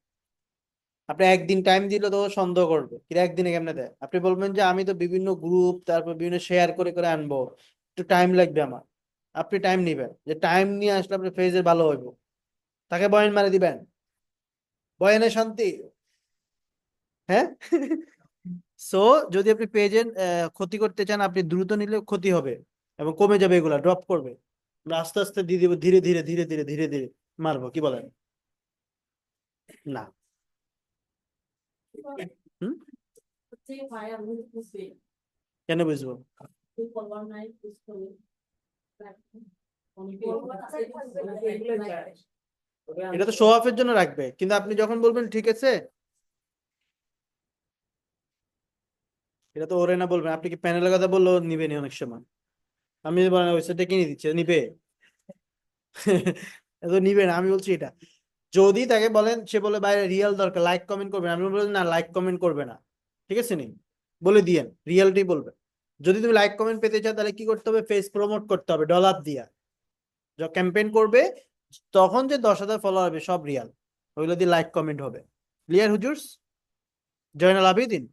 আপনি একদিন টাইম দিলে তো ও সন্দেহ করবে, কিরা একদিনে কেমনে দেয়। আপনি বলবেন যে আমি তো বিভিন্ন গ্রুপ, তারপর বিভিন্ন শেয়ার করে করে আনবো, একটু টাইম লাগবে আমার। আপনি টাইম নিবেন, যে টাইম নিয়ে আসলে আপনার ফেজে ভালো হইব। তাকে বয়ান মারে দিবেন, বয়ানে শান্তি, হ্যাঁ। সো যদি আপনি পেজের ক্ষতি করতে চান, আপনি দ্রুত নিলে ক্ষতি হবে এবং কমে যাবে, এগুলা ড্রপ করবে। আমরা আস্তে আস্তে দিয়ে দিব, ধীরে ধীরে ধীরে ধীরে ধীরে ধীরে মারবো, কি বলেন? না। হুম, হচ্ছে ভাই আমি বুঝছি কেন বুঝবো? তুই ফলোয়ার নাই বুঝতে এটা তো শো অফের জন্য রাখবে, কিন্তু আপনি যখন বলবেন ঠিক আছে, এটা তো ওরে না বলবেন। আপনি কি প্যানেলের কথা বললো নিবে নি অনেক সময়? আমি যদি বলেন ওয়েবসাইটটা কিনে দিচ্ছে, নিবে? এত নিবে না, আমি বলছি এটা। যদি তাকে বলেন, সে বলে বাইরে রিয়েল দরকার, লাইক কমেন্ট করবেন, আমি বলবেন না, লাইক কমেন্ট করবে না, ঠিক আছে নি, বলে দিয়েন রিয়েলটি বলবে। যদি তুমি লাইক কমেন্ট পেতে চাও, তাহলে কি করতে হবে? ফেস প্রমোট করতে হবে ডলার দিয়া। যখন ক্যাম্পেইন করবে, তখন যে 10,000 ফলোয়ার হবে সব রিয়াল, ওইগুলো দিয়ে লাইক কমেন্ট হবে। ক্লিয়ার হুজুরস? জয়নাল আবেদিন,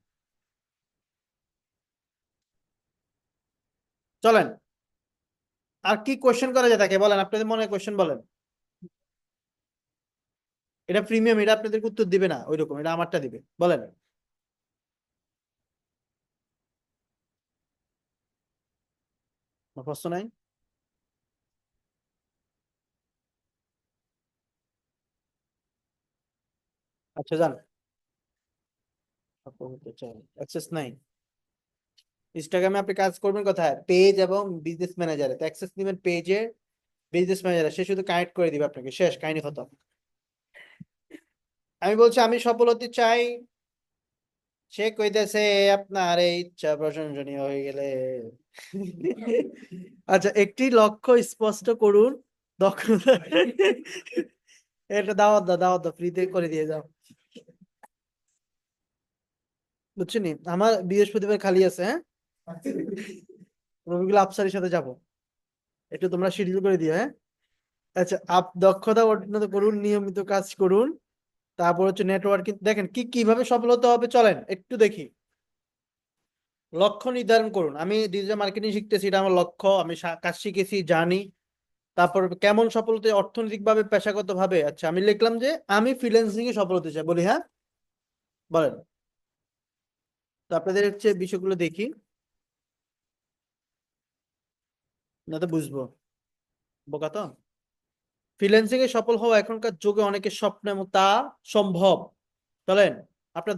চলেন। আর কি কোয়েশ্চেন করা যায় তাকে বলেন, আপনাদের মনে কোয়েশ্চেন বলেন। এটা প্রিমিয়াম, এটা আপনাদেরকে উত্তর দিবে না ওইরকম, এটা আমারটা দিবে, বলেন। আমার প্রশ্ন নাই? আচ্ছা যান, অ্যাক্সেস নাই। ইনস্টাগ্রামে আপনি কাজ করবেন কোথায়? পেজ এবং বিজনেস ম্যানেজারে। তো অ্যাক্সেস নেবেন পেজে, বিজনেস ম্যানেজারে, সে শুধু কানেক্ট করে দিবে আপনাকে, শেষ কাহিনী খতম। আমি বলছি আমি সফল হতে চাই, সে কইতেছে আপনার এই ইচ্ছা প্রশংসনীয় হয়ে গেলে। আচ্ছা, একটি লক্ষ্য স্পষ্ট করুন, দক্ষতা। এটা দাওয়াত দাও, দাওয়াত দাও, ফ্রিতে করে দিয়ে যাও। বুঝছো নি, আমার বৃহস্পতিবার খালি আছে, হ্যাঁ। রবিগুলো আফসারের সাথে যাবো, একটু তোমরা শিডিউল করে দিও, হ্যাঁ। আচ্ছা, দক্ষতা উন্নত করুন, নিয়মিত কাজ করুন, তারপর হচ্ছে নেটওয়ার্কিং। দেখেন কি কিভাবে সফল হতে হবে, চলেন একটু দেখি। লক্ষ্য নির্ধারণ করুন। আমি ডিজিটাল মার্কেটিং শিখতেছি, এটা আমার লক্ষ্য, আমি কাজ শিখেছি, জানি। তারপর কেমন সফল হতে, অর্থনৈতিক ভাবে, পেশাগত ভাবে। আচ্ছা, আমি লিখলাম যে আমি ফ্রিল্যান্সিং এ সফল হতে চাই, বলি হ্যাঁ, বলেন। তো আপনাদের হচ্ছে বিষয়গুলো দেখি, না তো বুঝবো, বোকা তো। ফ্রিল্যান্সিং এ সফল হওয়া এখনকার যুগে অনেকের স্বপ্ন, এবং তা সম্ভব। চলেন, আপনার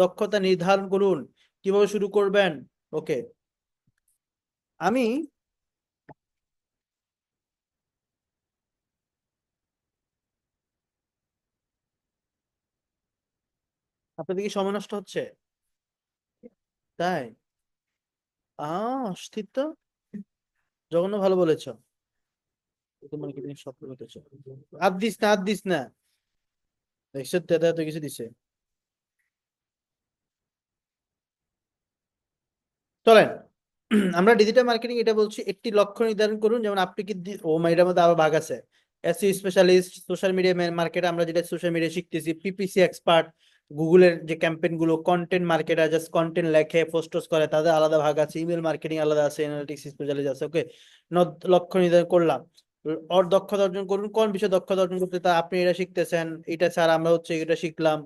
দক্ষতা নির্ধারণ করুন, কিভাবে শুরু করবেন। ওকে, আমি আপনাদের কি সময় নষ্ট হচ্ছে? তাই? অস্থির তো, জঘন্য ভালো বলেছ। তোমার কি তুমি সফল হতেছ? আর দিস না, আর দিস না, দেখছো দাদা তো কিছু দিছে। চলেন, আমরা ডিজিটাল মার্কেটিং এটা বলছি, একটি লক্ষ্য নির্ধারণ করুন। যেমন আপনি কি ও এটার মধ্যে আরো ভাগ আছে, SEO specialist, social media market, আমরা যেটা সোশ্যাল মিডিয়া শিখতেছি, পিপিসি এক্সপার্ট, গুগলের যে ক্যাম্পেইন গুলো, কন্টেন্ট মার্কেটার জাস্ট কন্টেন্ট লেখে পোস্টস করে, তাদের আলাদা ভাগ আছে, ইমেল মার্কেটিং আলাদা আছে, অ্যানালিটিক্স স্পেশালিস্ট আছে। ওকে, লক্ষ্য নির্ধারণ করলাম। ওর দক্ষতা অর্জন করুন। কোন বিষয়ে দক্ষতা অর্জন করতে, তা আপনি এটা শিখতেছেন, এটা স্যার আমরা হচ্ছে এটা শিখলাম,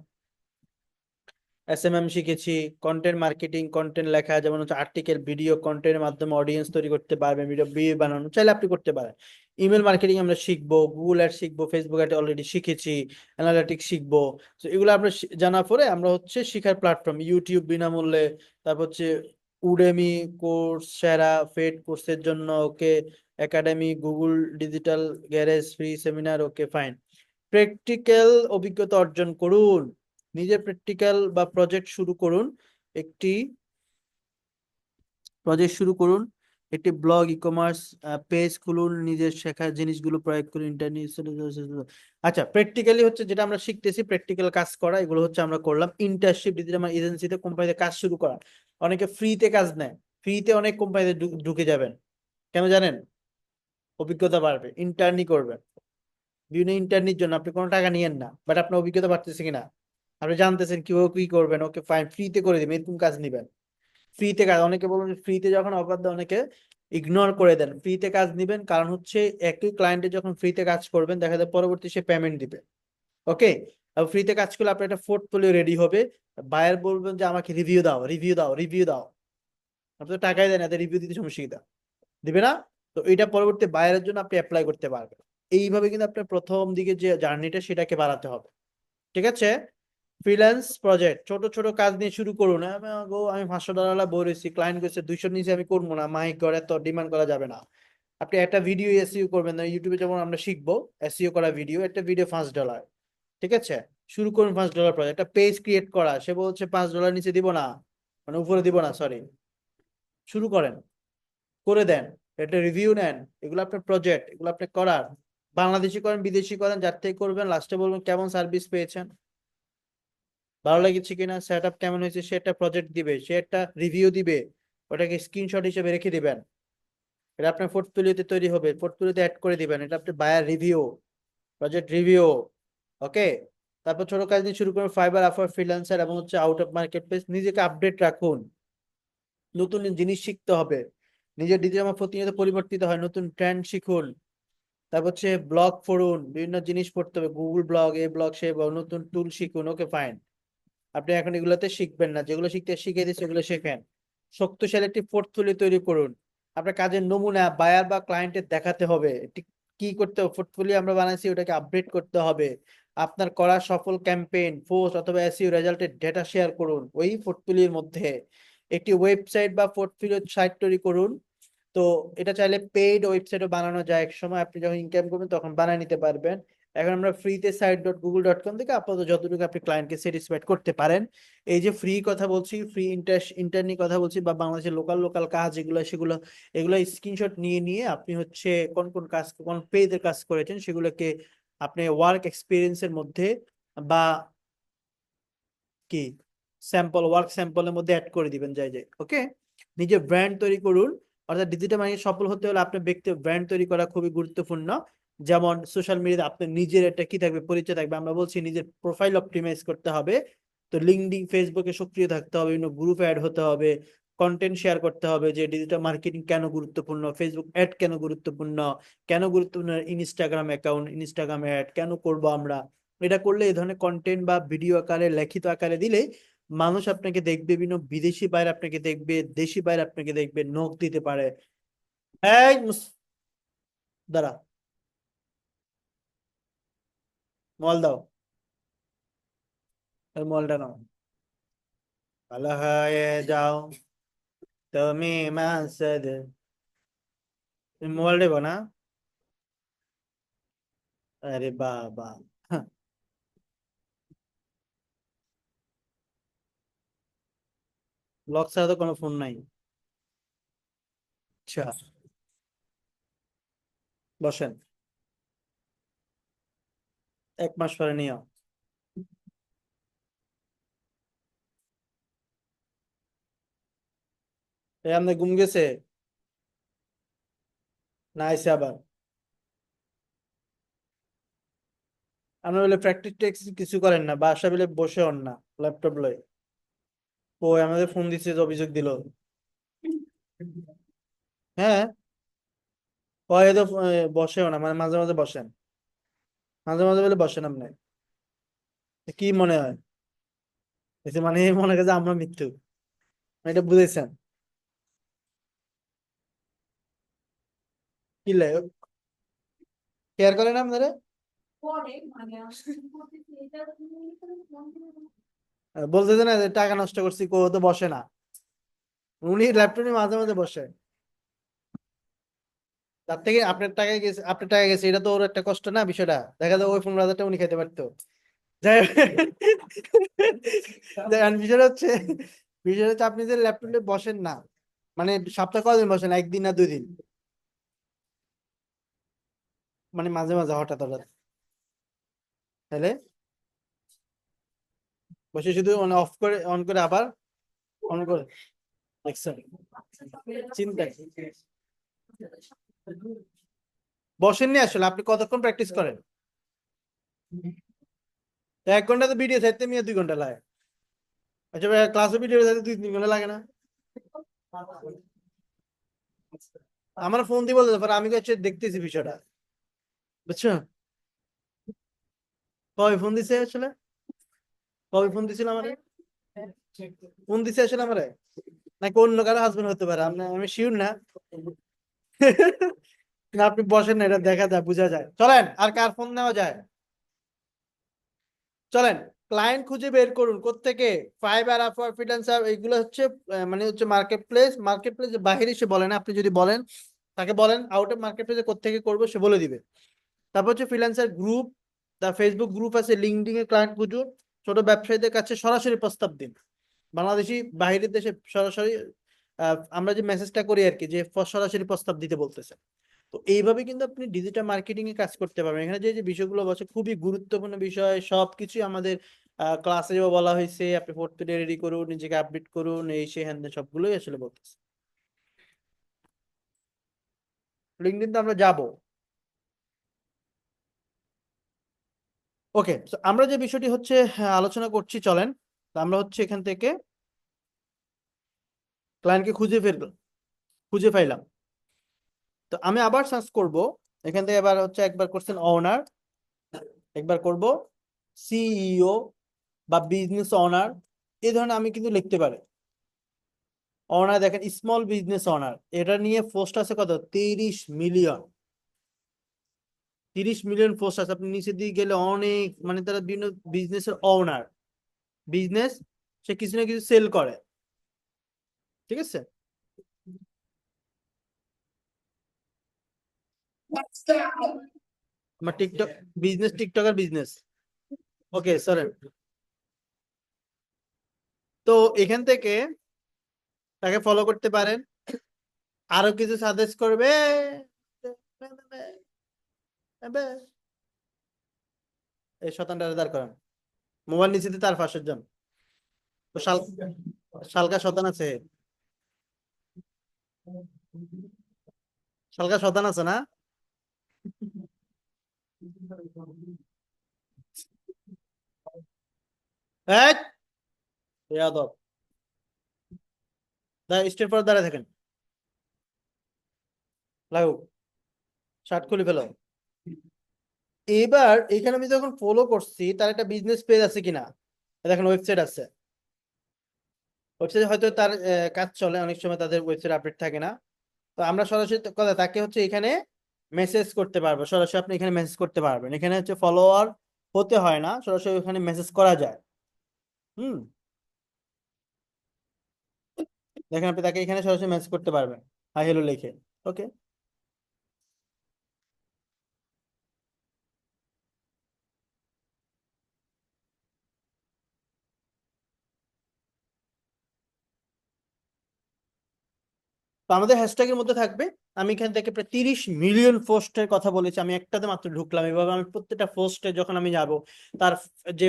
এসএমএম শিখেছি, কন্টেন্ট মার্কেটিং, কন্টেন্ট লেখা, যেমন হচ্ছে আর্টিকেল, ভিডিও কন্টেন্টের মাধ্যমে অডিয়েন্স তৈরি করতে পারবেন, ভিডিও বানানো চাইলে আপনি করতে পারেন। ইমেল মার্কেটিং আমরা শিখবো, গুগল অ্যাড শিখবো, ফেসবুক অ্যাড অলরেডি শিখেছি, অ্যানালিটিক্স শিখবো। তো এগুলো আমরা জানার পরে আমরা হচ্ছে শিখার প্ল্যাটফর্ম ইউটিউব বিনামূল্যে, তারপর হচ্ছে উডেমি, কোর্স সেরা, ফেড কোর্সের জন্য okay, academy, Google digital garage, free seminar, okay fine. Practical অভিজ্ঞতা অর্জন করুন, নিজের প্র্যাকটিক্যাল বা প্রজেক্ট শুরু করুন, একটি প্রজেক্ট শুরু করুন, একটি ব্লগ, ই কমার্স পেজ খুলুন, নিজের শেখার জিনিসগুলো প্রয়োগ করুন, ইন্টারনেট। আচ্ছা, প্র্যাকটিক্যালি হচ্ছে যেটা আমরা শিখতেছি, প্র্যাকটিক্যাল কাজ করা, এগুলো হচ্ছে আমরা করলাম। ইন্টার্নশিপ, ডিজিটাল এজেন্সিতে, কোম্পানিতে কাজ শুরু করা। অনেকে ফ্রিতে কাজ নেয়, ফ্রিতে অনেক কোম্পানিতে ঢুকে যাবেন, কেন জানেন? অভিজ্ঞতা বাড়বে, ইন্টার্নি করবেন। বিভিন্ন ইন্টার্নির জন্য আপনি কোনো টাকা নিয়েন না, বাট আপনার অভিজ্ঞতা বাড়তেছে কিনা, আপনি জানতেছেন কিভাবে কি করবেন, ওকে ফাইন, ফ্রিতে করে দিবেন, এরকম কাজ নিবেন। ফ্রিতে কাজ, অনেকে বলবেন ফ্রিতে যখন অফার দেয় অনেকে ইগনোর করে দেন, ফ্রিতে কাজ নিবেন, কারণ হচ্ছে একই ক্লায়েন্টে যখন ফ্রিতে কাজ করবেন দেখা যায় পরবর্তী সে পেমেন্ট দিবে। ওকে, আর ফ্রিতে কাজ করলে আপনার একটা পোর্টফোলিও রেডি হবে, বায়ার বলবেন যে আমাকে রিভিউ দাও, রিভিউ দাও, রিভিউ দাও। আপনি তো টাকাই দেন, এতে রিভিউ দিতে সমস্যা কি, দিবে না? তো এটা পরবর্তী বায়ারের জন্য আপনি অ্যাপ্লাই করতে পারবেন। এইভাবে কিন্তু আপনার প্রথম দিকে যে জার্নিটা সেটাকে বাড়াতে হবে, ঠিক আছে? ফ্রিল্যান্স প্রজেক্ট, ছোট ছোট কাজ নিয়ে শুরু করুন। আমি $500 বই রয়েছি, ক্লায়েন্ট করেছে 200 নিচে আমি করবো না, মাইক করে এত ডিমান্ড করা যাবে না। আপনি একটা ভিডিও এসইও করবেন না, ইউটিউবে যেমন আমরা শিখবো এসইও করা ভিডিও, একটা ভিডিও $5, ঠিক আছে? শুরু করুন $5 প্রজেক্ট, একটা পেজ ক্রিয়েট করা, সে বলছে $5 নিচে দিব না, মানে উপরে দিব না, সরি। শুরু করেন, করে দেন, একটা রিভিউ নেন, এগুলো আপনার প্রজেক্ট, এগুলো আপনি করার। বাংলাদেশি করেন, বিদেশি করেন, যার থেকে করবেন, লাস্টে বলবেন কেমন সার্ভিস পেয়েছেন, ভালো লেগেছে কিনা, সেট আপ কেমন হয়েছে, সে একটা প্রজেক্ট দিবে, সে একটা রিভিউ দিবে, ওটাকে স্ক্রিনশট হিসেবে রেখে দিবেন। এটা আপনার পোর্টফোলিওতে তৈরি হবে, পোর্টফোলিওতে অ্যাড করে দিবেন, এটা আপনার বায়ার রিভিউ, প্রজেক্ট রিভিউ। ওকে, তারপর ছোট কাজ দিয়ে শুরু করুন, ফাইবার, আপওয়ার্ক, ফ্রিল্যান্সার এবং হচ্ছে আউট অফ মার্কেট প্লেস। নিজেকে আপডেট রাখুন, নতুন জিনিস শিখতে হবে, নিজের ডিজিটাল প্রতিনিয়ত পরিবর্তিত হয়, নতুন ট্রেন্ড শিখুন। তারপর হচ্ছে ব্লগ পড়ুন, বিভিন্ন জিনিস পড়তে হবে, গুগল ব্লগ, এই ব্লগ, সে ব্লগ, নতুন টুল শিখুন। ওকে ফাইন, আপনি এখন এগুলোতে শিখবেন না, যেগুলো শিখিয়ে দিচ্ছে সেগুলো শেখেন। শক্তিশালী একটি পোর্টফোলিও তৈরি করুন, আপনার কাজের নমুনা বায়ার বা ক্লায়েন্টের দেখাতে হবে। কি করতে হবে, পোর্টফোলিও আমরা বানাইছি ওটাকে আপডেট করতে হবে। আপনার করা সফল ক্যাম্পেইন, পোস্ট অথবা এসইও রেজাল্টের ডেটা শেয়ার করুন ওই পোর্টফোলিওর মধ্যে। একটি ওয়েবসাইট বা পোর্টফোলিও সাইট তৈরি করুন। তো এটা চাইলে পেইড ওয়েবসাইটও বানানো যায়, এক সময় আপনি যখন ইনকাম করবেন তখন বানিয়ে নিতে পারবেন। এখন আমরা ফ্রিতে site.google.com থেকে আপাতত যতটুকু আপনি ক্লায়েন্টকে স্যাটিসফাইড করতে পারেন। এই যে ফ্রি কথা বলছি, ফ্রি ইন্টারনি কথা বলছি, বা বাংলাদেশের লোকাল লোকাল কাজ যেগুলো সেগুলো, এগুলো স্ক্রিনশট নিয়ে নিয়ে আপনি হচ্ছে কোন কোন কাজ, কোন পেজের কাজ করেছেন সেগুলোকে আপনি ওয়ার্ক এক্সপিরিয়েন্সের মধ্যে বা কি ওয়ার্ক স্যাম্পলের মধ্যে অ্যাড করে দিবেন যাই যাই। ওকে, নিজের ব্র্যান্ড তৈরি করুন, অর্থাৎ ডিজিটাল মার্কেটিং সফল হতে হলে আপনার ব্যক্তি ব্র্যান্ড তৈরি করা খুবই গুরুত্বপূর্ণ। যেমন সোশ্যাল মিডিয়াতে আপনার নিজের একটা কি থাকবে, পরিচয় থাকবে। আমরা বলছি নিজের প্রোফাইল অপটিমাইজ করতে হবে, তো লিঙ্কডইন, ফেসবুকে সক্রিয় থাকতে হবে, বিভিন্ন গ্রুপে অ্যাড হতে হবে, কন্টেন্ট শেয়ার করতে হবে যে ডিজিটাল মার্কেটিং কেন গুরুত্বপূর্ণ, ফেসবুক অ্যাড কেন গুরুত্বপূর্ণ, কেন গুরুত্বপূর্ণ ইনস্টাগ্রাম অ্যাকাউন্ট, ইনস্টাগ্রাম অ্যাড কেন করব আমরা। এটা করলে এই ধরনের কন্টেন্ট বা ভিডিও আকারে, লিখিত আকারে দিলে মানুষ আপনাকে দেখবে, বিভিন্ন বিদেশি বাইরে আপনাকে দেখবে, দেশি বাইরে আপনাকে দেখবে, নখ দিতে পারে। এই দাঁড়া, মল দাও, মলটা নাও, ভালো হয়ে যাও তুমি মাসদ। তুমি মোবাইল দেবো না? আরে বাবা, লক ছাড়া তো কোনো ফোন নাই। আচ্ছা, বসেন, 1 মাস পরে নিও। এই আপনার ঘুম গেছে না, আইসে আবার? আপনি বলে প্র্যাকটিস টেক্স কিছু করেন না, বাসা বলে বসে হন না, ল্যাপটপ লয়। ও আমাদের ফোন দিচ্ছে, অভিযোগ দিল। হ্যাঁ, হয়তো বসেও না, মানে মাঝে মাঝে বসেন, মাঝে মাঝে বলে বসেন আপনি, কি মনে হয়? মানে মনে করে যে আমরা মৃত্যু, এটা বুঝেছেন? কি লাগে, কেয়ার করেন আপনারা? পরে মানে আমি করতেছি এটা তুমি মন দিয়ে বলতেছে না যে টাকা নষ্ট করছি, কেউ তো বসে না, উনি ল্যাপটপে মাঝে মাঝে বসে। তার থেকে আপনার টাকায় গেছে, আপনার টাকা গেছে, এটা তো ওর একটা কষ্ট না, বিষয়টা দেখা যায় ওই 15,000 টাকা উনি খেতে পারতো। যাই হোক, আর বিষয়টা হচ্ছে আপনি যে ল্যাপটপে বসেন না, মানে সপ্তাহে কদিন বসেন, একদিন না 2 দিন, মানে মাঝে মাঝে হঠাৎ হঠাৎ, তাহলে বসে শুধু মানে অফ করে অন করে আবার অন করে দেখছেন, চিন্তা কি? বসেননি আসলে, আপনি কতক্ষণ প্র্যাকটিস করেন? তো 1 ঘন্টা তো ভিডিও চাইতে মিয়া 2 ঘন্টা লাগে। আচ্ছা ভাই, ক্লাসে ভিডিও চাইতে 2-3 ঘন্টা লাগে না? আমার ফোন দিয়ে বলতে পারে, আমি হচ্ছে দেখতেছি বিষয়টা, বুঝছো? কবে ফোন দিছে আসলে, কবে ফোন দিছিল আমারে? ফোন দিছে আসলে আমারে, নাকি অন্য কারো হাজবেন্ড হতে পারে, আমি শিওর না। না, আপনি বসেন না, এটা দেখা যায়, বোঝা যায়। চলেন, আর কার ফোন নেওয়া যায়? চলেন, ক্লায়েন্ট খুঁজে বের করুন কোত্থেকে। ফাইবার, আপওয়ার্ক, ফ্রিল্যান্সার, এগুলো হচ্ছে মানে হচ্ছে মার্কেট প্লেস। মার্কেট প্লেস বাহিরে সে বলে না, আপনি যদি বলেন, তাকে বলেন আউট অফ মার্কেট প্লেসে কোত্থেকে করবো, সে বলে দিবে। তারপর হচ্ছে ফ্রিল্যান্সার গ্রুপ, তার ফেসবুক গ্রুপ আছে, লিঙ্কডিন এ ক্লায়েন্ট খুঁজুন। ছোট ব্যবসায়ীদের কাছে সরাসরি প্রস্তাব দিন, বাংলাদেশি বাইরের দেশে সরাসরি। আমরা যে মেসেজটা করি আর কি, যে সরাসরি প্রস্তাব দিতে বলতেছে। তো এইভাবে কিন্তু আপনি ডিজিটাল মার্কেটিং এ কাজ করতে পারবেন। এখানে যে যে বিষয়গুলো বলছে খুবই গুরুত্বপূর্ণ বিষয়, সবকিছুই আমাদের ক্লাসে বলা হয়েছে। আপনি পোর্টফোলিও রেডি করুন, নিজেকে আপডেট করুন, এই সেই হ্যান ত্যান সবগুলোই আসলে বলতেছে। লিঙ্কডইন তো আমরা যাব। ওকে, আমরা যে বিষয়টি হচ্ছে আলোচনা করছি, চলেন। তো আমরা হচ্ছে এখান থেকে ক্লায়েন্টকে খুঁজে পাইলাম। তো আমি আবার সার্চ করব, এখান থেকে এবার হচ্ছে একবার করছেন ওনার, একবার করব সিইও বা বিজনেস ওনার, এই ধরনের আমি কিন্তু লিখতে পারি। ওনার দেখেন, স্মল বিজনেস ওনার, এটা নিয়ে পোস্ট আছে কত, 30 মিলিয়ন। 30 মিলিয়ন পোস্ট আছে, আপনি নিচের দিকে গেলে অনেক, মানে তারা বিভিন্ন বিজনেসের ওনার, বিজনেস, সে কিছু না কিছু সেল করে, ঠিক আছে? আমার টিকটক বিজনেস, টিকটকার বিজনেস। ওকে সরেন। তো এখান থেকে তাকে ফলো করতে পারেন, আরো কিছু সাজেস্ট করবে। এই শতানটা দাঁড় করান, মোবাইল নিচে দিয়ে তার ফাঁসের জন। তো শালকা শতান আছে, শালকা শতান আছে না? এই বেয়াদব, স্টেট পর দাঁড়ায় থাকেন, লাগু, শার্ট খুলে ফেলো। এবার এখানে আমি যখন ফলো করছি, তার একটা বিজনেস পেজ আছে কিনা, দেখেন ওয়েবসাইট আছে। ওয়েবসাইটে হয়তো তার কাজ চলে, অনেক সময় তাদের ওয়েবসাইট আপডেট থাকে না। তো আমরা সরাসরি কথা, তাকে হচ্ছে এখানে মেসেজ করতে পারবো, সরাসরি আপনি এখানে মেসেজ করতে পারবেন। এখানে হচ্ছে ফলোয়ার হতে হয় না, সরাসরি ওখানে মেসেজ করা যায়। হুম, দেখেন আপনি তাকে এখানে সরাসরি মেসেজ করতে পারবেন, হাই হ্যালো লিখে। ওকে, তো আমাদের হ্যাশট্যাগের মধ্যে থাকবে। আমি এখান থেকে প্রায় 30 মিলিয়ন পোস্টের কথা বলেছি, আমি একটাতে মাত্র ঢুকলাম। এভাবে আমি প্রত্যেকটা পোস্টে যখন আমি যাব, তার যে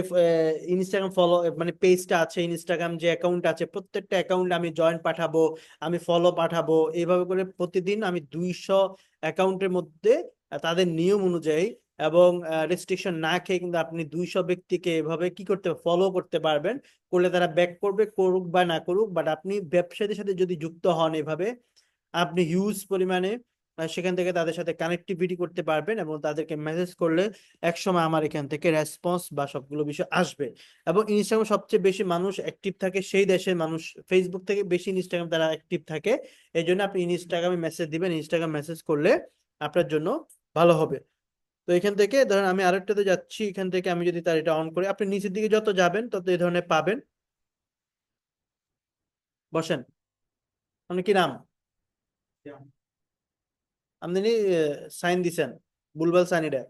ইনস্টাগ্রাম ফলো মানে পেজটা আছে, ইনস্টাগ্রাম যে অ্যাকাউন্ট আছে, প্রত্যেকটা অ্যাকাউন্টে আমি জয়েন পাঠাবো, আমি ফলো পাঠাবো। এইভাবে করে প্রতিদিন আমি 200 অ্যাকাউন্টের মধ্যে তাদের নিয়ম অনুযায়ী এবং রেস্ট্রিকশন না খেয়ে কিন্তু আপনি 200 ব্যক্তিকে এভাবে কি করতে ফলো করতে পারবেন। করলে তারা ব্যাক করবে, করুক বা না করুক, বাট আপনি ব্যবসায়ীদের সাথে যদি যুক্ত হন এভাবে, আপনি হিউজ পরিমাণে সেখান থেকে তাদের সাথে কানেক্টিভিটি করতে পারবেন এবং তাদেরকে মেসেজ করলে একসময় আমার এখান থেকে রেসপন্স বা সবগুলো বিষয় আসবে। এবং ইনস্টাগ্রাম সবচেয়ে বেশি মানুষ অ্যাক্টিভ থাকে সেই দেশের মানুষ, ফেসবুক থেকে বেশি ইনস্টাগ্রাম তারা অ্যাক্টিভ থাকে। এই জন্য আপনি ইনস্টাগ্রামে মেসেজ দিবেন, ইনস্টাগ্রাম মেসেজ করলে আপনার জন্য ভালো হবে। তো এখান থেকে ধরেন আমি আরেকটাতে যাচ্ছি, এখান থেকে আমি যদি তার এটা অন করি, আপনি নিচের দিকে যত যাবেন তত এই ধরনের পাবেন। বসেন, আপনি কি নাম? আপনি সাইন দিছেন, বুলবাল সাইন এটা।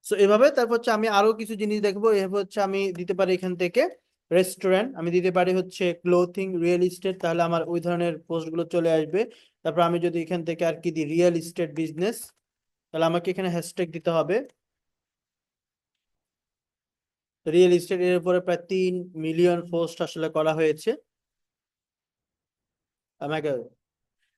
সো এভাবে তারপর হচ্ছে আমি আরো কিছু জিনিস দেখবো। এভাবে হচ্ছে আমি দিতে পারি এখান থেকে রেস্টুরেন্ট, আমি দিতে পারি হচ্ছে ক্লোথিং, রিয়েল এস্টেট, তাহলে আমার ওই ধরনের পোস্ট গুলো চলে আসবে। তারপর আমি যদি এখান থেকে আর কি দিই রিয়েল এস্টেট বিজনেস, তাহলে আমাকে এখানে হ্যাশট্যাগ দিতে হবে রিয়েল এস্টেট। এর উপরে প্রায় 3 মিলিয়ন পোস্ট আসলে করা হয়েছে আমাকে।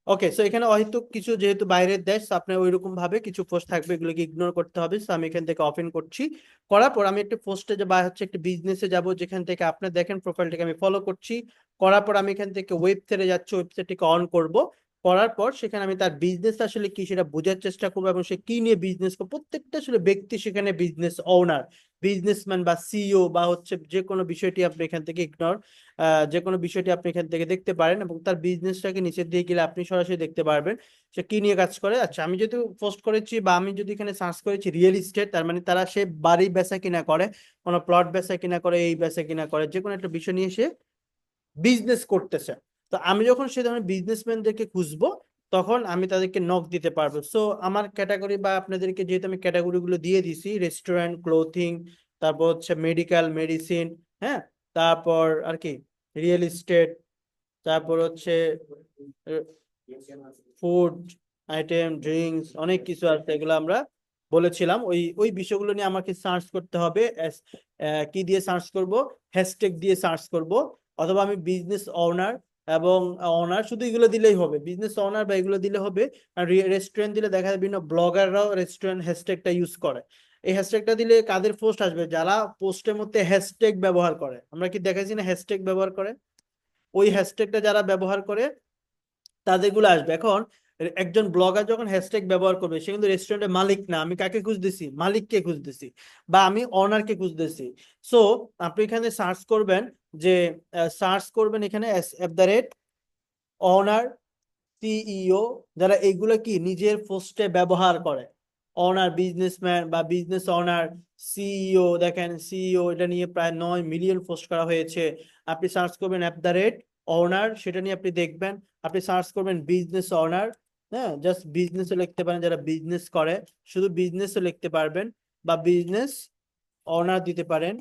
ওকে, সো এখানে অহেতুক কিছু, যেহেতু বাইরের দেশ, so আপনার ওইরকম ভাবে কিছু পোস্ট থাকবে, এগুলোকে ইগনোর করতে হবে। সো আমি এখান থেকে অফেন করছি। করার পর আমি একটা পোস্টে বা হচ্ছে একটা বিজনেসে যাব, যেখান থেকে আপনার দেখেন প্রোফাইলটাকে আমি ফলো করছি। করার পর আমি এখান থেকে ওয়েবসাইটে যাচ্ছি, ওয়েবসাইটটিকে অন করব। করার পর সেখানে আমি তার বিজনেস আসলে কি সেটা বোঝার চেষ্টা করবো, এবং সে কি নিয়ে বিজনেস করবে। প্রত্যেকটা আসলে ব্যক্তি সেখানে বিজনেস ওনার, বিজনেসম্যান বা সিইও বা হচ্ছে যে কোনো বিষয়টি আপনি এখান থেকে ইগনোর, যে কোনো বিষয়টি আপনি এখান থেকে দেখতে পারেন, এবং তার বিজনেসটাকে নিচের দিয়ে গেলে আপনি সরাসরি দেখতে পারবেন সে কি নিয়ে কাজ করে। আচ্ছা, আমি যদি পোস্ট করেছি বা আমি যদি এখানে সার্চ করেছি রিয়েল এস্টেট, তার মানে তারা সে বাড়ি বেচা কিনা করে, কোনো প্লট বেচা কিনা করে, এই বেচা কিনা করে, যে কোনো একটা বিষয় নিয়ে সে বিজনেস করতেছে। তো আমি যখন সে ধরনের বিজনেসম্যানদেরকে খুঁজবো, তখন আমি তাদেরকে নক দিতে পারবো। সো আমার ক্যাটাগরি বা আপনাদেরকে যেহেতু আমি ক্যাটাগরি গুলো দিয়ে দিছি, রেস্টুরেন্ট, ক্লোথিং, তারপর হচ্ছে মেডিকেল, মেডিসিন, হ্যাঁ, তারপর আর কি রিয়েল এস্টেট, তারপর হচ্ছে ফুড আইটেম, ড্রিঙ্কস, অনেক কিছু আছে, এগুলো আমরা বলেছিলাম। ওই ওই বিষয়গুলো নিয়ে আমাকে সার্চ করতে হবে। কি দিয়ে সার্চ করব? হ্যাশট্যাগ দিয়ে সার্চ করব। অথবা আমি বিজনেস ওনার এবং ওনার, শুধু এগুলো দিলেই হবে, বিজনেস ওনার বা এগুলো দিলে হবে। আর রেস্টুরেন্ট দিলে দেখা যায় বিভিন্ন ব্লগাররাও রেস্টুরেন্ট হ্যাশট্যাগটা ইউজ করে। এই হ্যাশট্যাগটা দিলে কাদের পোস্ট আসবে? যারা পোস্টের মধ্যে হ্যাশট্যাগ ব্যবহার করে। আমরা কি দেখাইছি না হ্যাশট্যাগ ব্যবহার করে? ওই হ্যাশট্যাগটা যারা ব্যবহার করে তাদেরগুলো আসবে। এখন একজন ব্লগার যখন হ্যাশট্যাগ ব্যবহার করবে, সে কিন্তু রেস্টুরেন্টের মালিক না। আমি কাকে খুঁজতেছি? মালিককে খুঁজতেছি, বা আমি অনারকে খুঁজতেছি। সো আপনি এখানে সার্চ করবেন যে, সার্চ করবেন এখানে অনার, সিইও, যারা এইগুলো কি নিজের পোস্টে ব্যবহার করে। অনার, বিজনেসম্যান বা বিজনেস অনার, সিইও, দেখেন সিইও, এটা নিয়ে প্রায় 9 মিলিয়ন পোস্ট করা হয়েছে। আপনি সার্চ করবেন অনার, সেটা নিয়ে আপনি দেখবেন। আপনি সার্চ করবেন বিজনেস অনার, হ্যাঁ, জাস্ট বিজনেসও লিখতে পারেন, যারা বিজনেস করে শুধু বিজনেসও লিখতে পারবেন, বা বিজনেস অনার দিতে পারেন।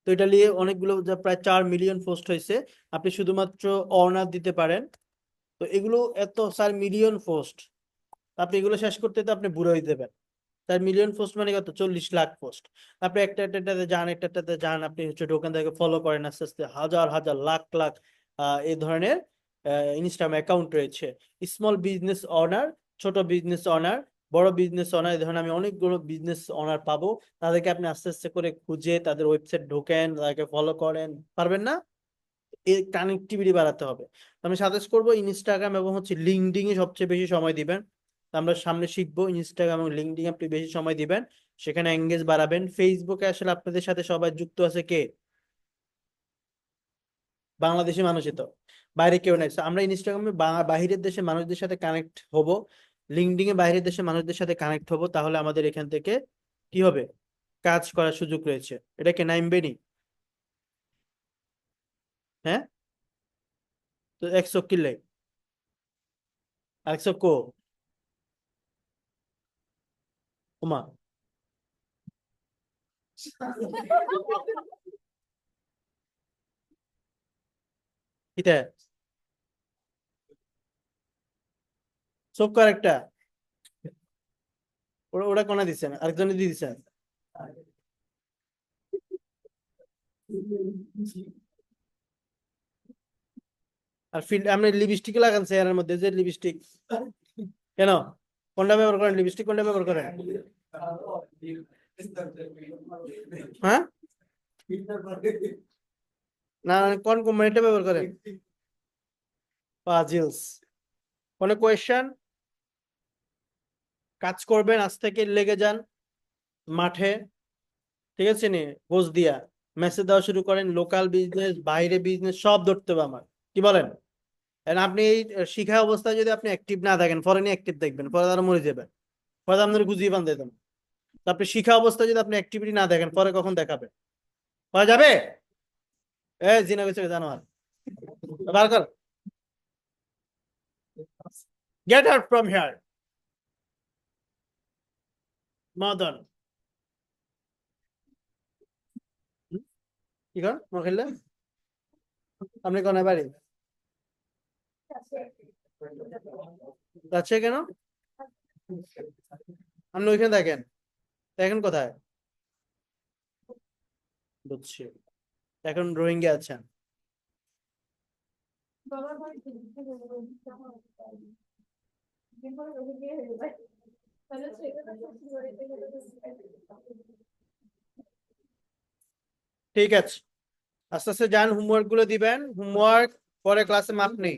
তো এটা নিয়ে অনেকগুলো, যা প্রায় 4 মিলিয়ন পোস্ট হয়েছে। আপনি শুধুমাত্র অনার দিতে পারেন। তো এগুলো এত 4 মিলিয়ন পোস্ট, আপনি এগুলো শেষ করতে তো আপনি বুড়ো হয়ে যাবেন। 4 মিলিয়ন পোস্ট মানে কত? 40 লাখ পোস্ট। আপনি একটাতে যান, একটাতে যান, আপনি হচ্ছে দোকানদারকে ফলো করেন, আস্তে আস্তে হাজার হাজার লাখ লাখ এই ধরনের ইনস্টাগ্রাম অ্যাকাউন্ট রয়েছে। স্মল বিজনেস অনার, ছোট বিজনেস অনার, বড় বিজনেস অনার, এই ধরনের আমি অনেকগুলো বিজনেস অনার পাবো। তাদেরকে আপনি আস্তে আস্তে করে খুঁজে তাদের ওয়েবসাইট ঢোকেন, তাদেরকে ফলো করেন, পারবেন না? এর কানেক্টিভিটি বাড়াতে হবে। তো আমি সাজেস্ট করবো ইনস্টাগ্রাম এবং হচ্ছে লিঙ্কডিন এ সবচেয়ে বেশি সময় দিবেন। তো আমরা সামনে শিখবো ইনস্টাগ্রাম এবং লিঙ্কডিন আপনি বেশি সময় দিবেন, সেখানে এঙ্গেজ বাড়াবেন। ফেসবুকে আসলে আপনাদের সাথে সবাই যুক্ত আছে কে? বাংলাদেশি মানুষই তো, বাইরে কেউ নাই। So আমরা ইনস্টাগ্রামে বাহিরের দেশের মানুষদের সাথে কানেক্ট হব, লিঙ্কডিন এ বাইরের দেশের মানুষদের সাথে কানেক্ট হব, তাহলে আমাদের এখান থেকে কি হবে? কাজ করার সুযোগ রয়েছে। এটা কি নাইমবেনি? হ্যাঁ, তো একশো কিনলে আরেকশো কো ওমা কিতা সব একটা, ওরা ওরা কোনা দিচ্ছেন, আরেকজনে দিয়ে দিচ্ছেন। আর ফিল্ড আপনি লিপস্টিক লাগান চেহারার মধ্যে, যে লিপস্টিক কেন? কোনটা ব্যবহার করেন? লিপস্টিক কোনটা ব্যবহার করেন? হ্যাঁ, না, কোন কোম্পানিটা ব্যবহার করেন? পাজলস। কোনো কোয়েশ্চেন? কাজ করবেন, আজ থেকে লেগে যান মাঠে, ঠিক আছে নি, গোছ দিয়া মেসেজ দেওয়া শুরু করেন, লোকাল বিজনেস বাইরে বিজনেস সব ধরতে হবে আমার, কি বলেন? And আপনি এই শিখা অবস্থায় যদি আপনি অ্যাক্টিভ না থাকেন, পরে নিয়ে অ্যাক্টিভ দেখবেন, পরে তারা মরে যাবেন, পরে আপনার গুজিয়ে বান্ধে দেবেন। তো আপনি শিখা অবস্থায় যদি আপনি অ্যাক্টিভিটি না দেখেন, পরে কখন দেখাবে? পরে যাবে? এ জিনা গেছে জানোয়ার, বার কর, get out from here Madan. কি কর মহিলা, আপনি কোন বাড়ি? যাচ্ছে কেন? আপনি ওইখানে দেখেন, এখন কোথায়? বুঝছি, এখন রোহিঙ্গা আছেন। বাবার বাড়ি থেকে তাহলে সেটা তো শ্বশুর বাড়িতে গেলে তো ঠিক আছে, আস্তে আস্তে যান, হোমওয়ার্ক গুলো দিবেন, হোমওয়ার্ক পরে ক্লাসে মাপ নেই।